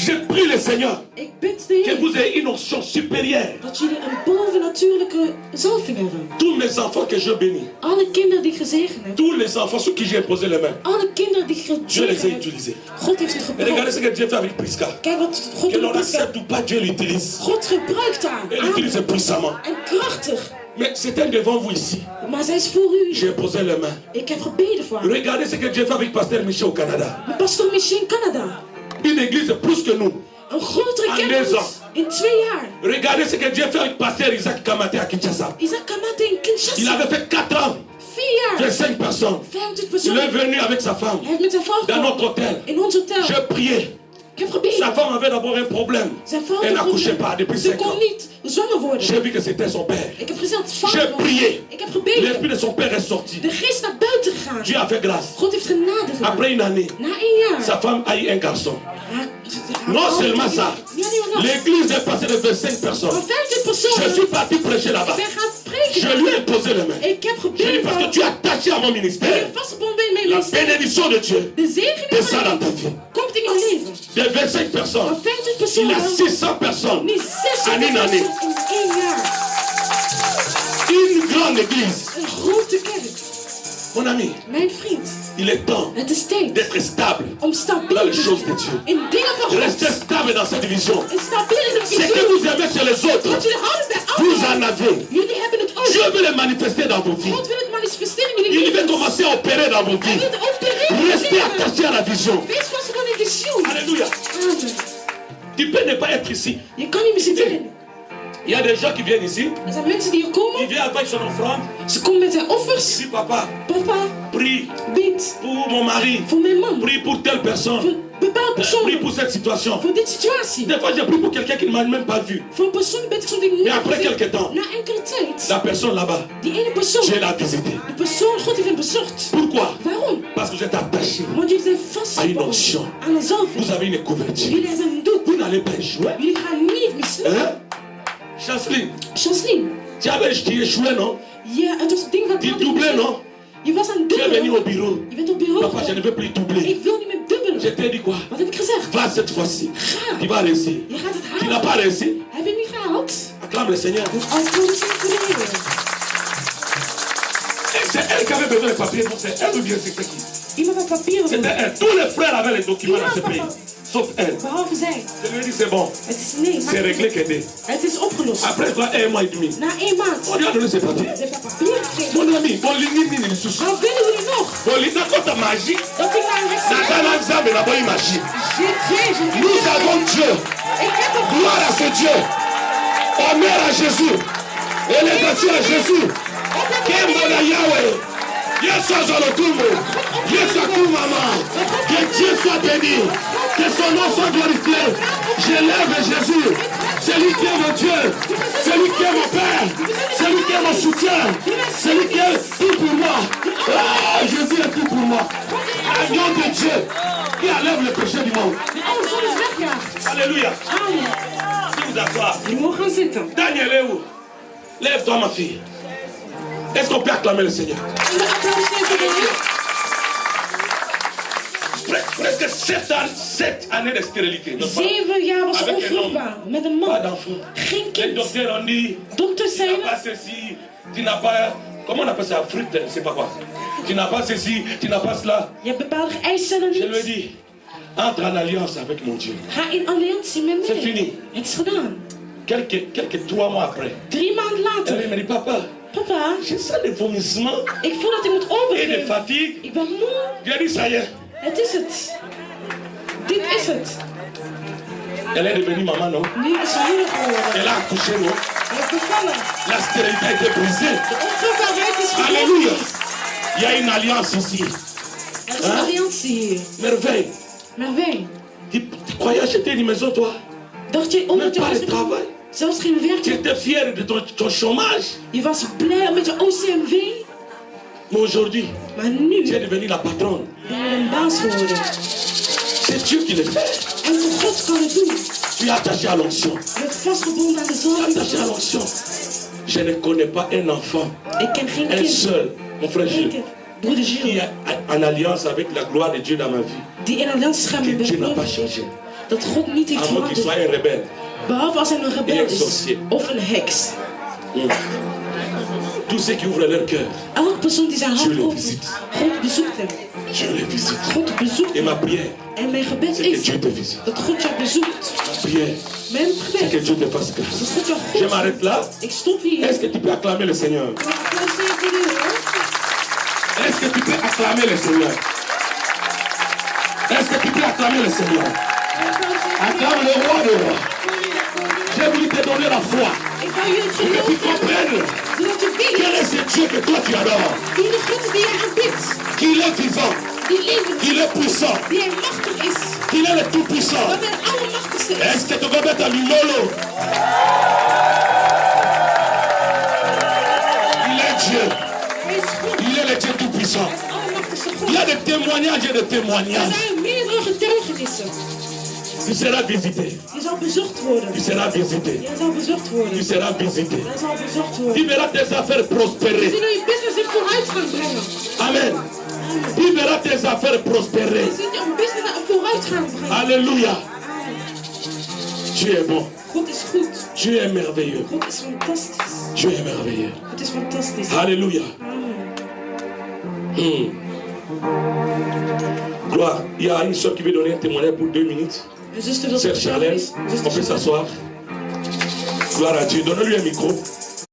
Je prie le Seigneur Ik bid de que Heer vous ayez une onction supérieure. dat jullie een bovennatuurlijke zalving hebben. Tous mes enfants que je bénis, Alle kinderen die ik gezegend heb. tous les enfants sur qui j'ai imposé les mains, Alle kinderen die ik Dieu les a gezegend heb. utilisés. God heeft het Et regardez gebruikt. ce que Dieu fait avec Prisca. Kijk wat God Que l'on doet. accepte ou pas, Dieu l'utilise. God gebruikt haar. Et l'utilise puissamment. En krachtig. Mais c'était devant vous ici. Maar zij is voor u. J'ai imposé les mains. Ik heb gebeden voor haar. Regardez ce que Dieu fait avec Pasteur Michel au Canada. Met pastor Michel in Canada. Une église plus que nous. Een grotere En kerk 2 dan ans. ons. In 2 jaar. Regardez ce que Dieu fait avec Pasteur Isaac Kamate à Kinshasa. Isaac Kamate in Il Kinshasa. avait fait 4 ans, 4 jaar. 25 personnes. 25 Il personen. est venu avec sa femme Hij heeft met zijn vrouw dans notre gekomen. hôtel. In ons hotel. Je priais. Ik heb gebeden. Sa femme avait d'abord un problème. Zijn vrouw Elle had een n'accouchait probleem. pas depuis Ze 5 kon ans. niet zwanger worden. J'ai vu que c'était son père. Ik heb gezien dat het J'ai vader was. prié. Ik heb gebeden. L'esprit de son père est sorti. De geest naar buiten gegaan. Dieu a fait grâce. God heeft genade gedaan. Après une année, Na 1 jaar. sa femme a eu un garçon. Haar- Non haar- seulement ça, Ja, nee, maar nog. l'église est passée de 25 Van personnes. 15 Je personen. suis parti prêcher là-bas. Ik ben gaan spreken. Je lui ai posé les mains. Ik heb J'ai dit gebeden. parce que tu es attaché à mon Ik ministère. ben vastgebonden in mijn La ministère. bénédiction de Dieu De zegening descend van dans ta God vie. komt in jouw leven. De 25 Van personnes, 50 il personen. y a 600 personnes. Nu 600 En une année. personen in 1 jaar. Une grande église. Een grote kerk. Mon ami, Mijn vriend. il est temps Het is tijd d'être stable om dans stabiel les te choses de zijn. Dieu. In dingen van God. Restez stable dans cette vision. En stabiel in de Ce que visie. vous aimez chez les autres, Wat jullie houden bij vous en anderen. avez. Jullie hebben het ook. Dieu veut les manifester dans vos vies. God wil het manifesteren in jullie Il veut leven. commencer à opérer dans vos Hij vies. wil het opereren in jullie Restez leven. attaché à la vision. Wees vastgebonden in de ziel. Alléluia. Amen. Tu peux ne pas être ici. Je kan niet meer zitten. Il y a des gens qui viennent ici. Er zijn mensen die hier Il komen. vient avec son offrande. Ze komen met zijn Il offers. dit papa, Papa, prie bid pour mon mari. voor mijn man. Prie pour telle personne. Voor een bepaalde persoon. Prie pour cette situation. Voor dit situatie. Des fois, j'ai prié pour quelqu'un qui ne m'a même pas vu. Voor een persoon bid ik zo die ik niet Mais heb après gezien. quelques temps, Na enkele tijd. la personne là-bas, Die ene persoon. Dieu l'a visité. De persoon, God heeft hem bezocht. Pourquoi? Waarom? Parce que vous êtes attaché. Want jullie zijn À une vastgebonden onction. aan een zalving. Vous avez une couverture. Jullie hebben een doek. Vous n'allez pas échouer. Jullie gaan niet mislukken. Hein? Chanceline, Chanceline, tu avais échoué, non? ja, het was het ding van Tu doublais, non? Je was aan het Tu es venu au dubbelen. bureau. Je bent op bureau Papa, je ne gekomen. veux plus doubler. Ik wil niet meer dubbelen. Je t'ai dit quoi? Wat heb ik gezegd? Va cette fois-ci. Ga. Tu vas réussir. Je gaat het Tu n'as halen. pas réussi. Heb je niet gehaald? Acclame le Seigneur. Applaudisseer voor de Heer. Et c'est elle qui avait besoin de papiers. Donc c'est elle ou bien c'était qui? Iemand had papieren C'était nodig. elle. Tous les frères avaient les documents dans ce pays. Sauf elle. Behalve zij. Je lui ai dit c'est bon. Het is nee, C'est maar réglé qu'aider. het is opgelost. Après toi, 1 mois et demi. Na 1 maand. On lui a donné ses papiers. Ze heeft haar papieren gegeven. Mon ami, bon ligne ni sous. Wat willen jullie nog? Bon ligne quand ta magie. Dat ik naar een Ça restaurant. fait l'examen n'a pas une magie. Jezus. Nous avons Dieu. Ik heb een Gloire à ce Dieu. Honneur à Jésus. Élévation à Jésus. Kembola Yahweh. Yesu Azolotumo. Yesu Akumama. Que Dieu soit béni. Que son nom soit glorifié. J'élève Jésus. Celui qui est mon Dieu. Celui qui est C'est lui qui est tout pour moi. Ah, Jésus est tout pour moi. Agneau de Dieu qui enlève le péché du monde. Alle zondes wegjaagt. Alléluia. Amen. Qui vous asseoir. Je mag gaan zitten. Daniel est où? Lève-toi, ma fille. Est-ce qu'on peut acclamer le Seigneur? En de applaudisseren voor de Heer. Presque 7 années de stérilité. 7 jaar was ze Avec un homme. onvruchtbaar. Met een Pas man. d'enfant. Geen Les kind. docteurs ont dit, Dokters tu n'as zeiden, pas ceci, tu n'as pas... Comment on appelle ça? Fruit, je ne sais pas quoi. Tu n'as pas ceci, tu n'as pas cela. je hebt bepaalde eicellen Je lui ai niet. dit, entre en alliance avec mon Dieu. Ga in alliantie met C'est mij. fini. Het is gedaan. Quelques 3 mois après, 3 maanden elle later. me dit, papa, Papa, j'ai ça des vomissements ik voel dat ik moet et de overgeven. fatigue. Ik ben moe. J'ai dit, ça y est. Het is het. Dit is het. Elle est devenue maman, non? Nu is ze moeder geworden. Elle a accouché, non? Hij heeft bevallen. La stérilité a été brisée. De onvruchtbaarheid is Alléluia. gebroken. Il y a une alliance ici. Er is een alliantie hier. Merveille. Merveille. Tu croyais acheter une maison, toi? Dacht je, omdat Même je pas huis le hebt, travail. zelfs geen werk Tu hebt. étais fier de ton chômage. Je was blij met je OCMW. Mais aujourd'hui, Maar nu tu es devenu la patronne. ben je een baas geworden. C'est Dieu qui le fait. En God kan het doen. Tu es attaché à l'onction. Je bent vastgebonden aan de Tu es attaché à zalving. l'onction. Je ne connais pas un enfant, Ik ken geen un kind. seul, mon frère Geen Gilles, kind. Broeder qui Gilles. est en alliance avec la gloire de Dieu dans ma vie. Die in alliantie gaat Que met Dieu n'a mijn pas broeder. changé. Dat God niet heeft À moins qu'il soit veranderd. un rebelle. Behalve als hij een rebel En is. sorcier. Of een heks. Tous ceux qui ouvrent leur cœur, Elke persoon die zijn Dieu hart les opent. visite. God bezoekt hem. Dieu les visite. God bezoekt Et hem. ma prière, En mijn gebed c'est que is Dieu te visite. dat God jou bezoekt. Ma prière, Mijn c'est que gebed Dieu te fasse is grâce. dat God jou Je goed m'arrête doet. là. Ik stop hier. Est-ce que tu peux acclamer le Seigneur? Mag ik applaudisseren voor de Heer? Est-ce que tu peux acclamer le Seigneur? Est-ce que tu peux acclamer le Seigneur? Acclame le roi des rois. J'ai voulu te donner la foi. Ik wou je het Pour que tu geloof comprennes zodat je quel weet est ce Dieu que toi tu adores. wie de God is die jij aanbidt. Qu'il est vivant, Die levend qu'il is. est puissant, Die hij machtig is. qu'il est le tout-puissant. Dat hij het allermachtigste is. Est-ce que tu peux mettre à l'imolo? Il est Dieu. Hij is God. Il est le Dieu tout-puissant. Hij is de allermachtigste Il y a God. des témoignages et des Er témoignages. zijn meerdere getuigenissen. Tu seras visité. Je zal bezocht worden. Tu seras visité. Jij zal bezocht worden. Tu seras visité. Jij zal bezocht Tu worden. verras tes affaires We prospérer. zullen je business in vooruit gaan brengen. Amen. Tu verras tes affaires prospérer. We zullen je business naar vooruit gaan brengen. Alléluia. Dieu est bon. God is goed. Dieu est merveilleux. God is fantastisch. Dieu est merveilleux. Het is fantastisch. Alléluia. Amen. Gloire. Il y a une soeur qui veut donner un témoignage pour 2 minutes. Mijn zuster wil Sœur Charlène, getuigenis. on peut s'asseoir. Gloire à Dieu. Donne-lui un micro.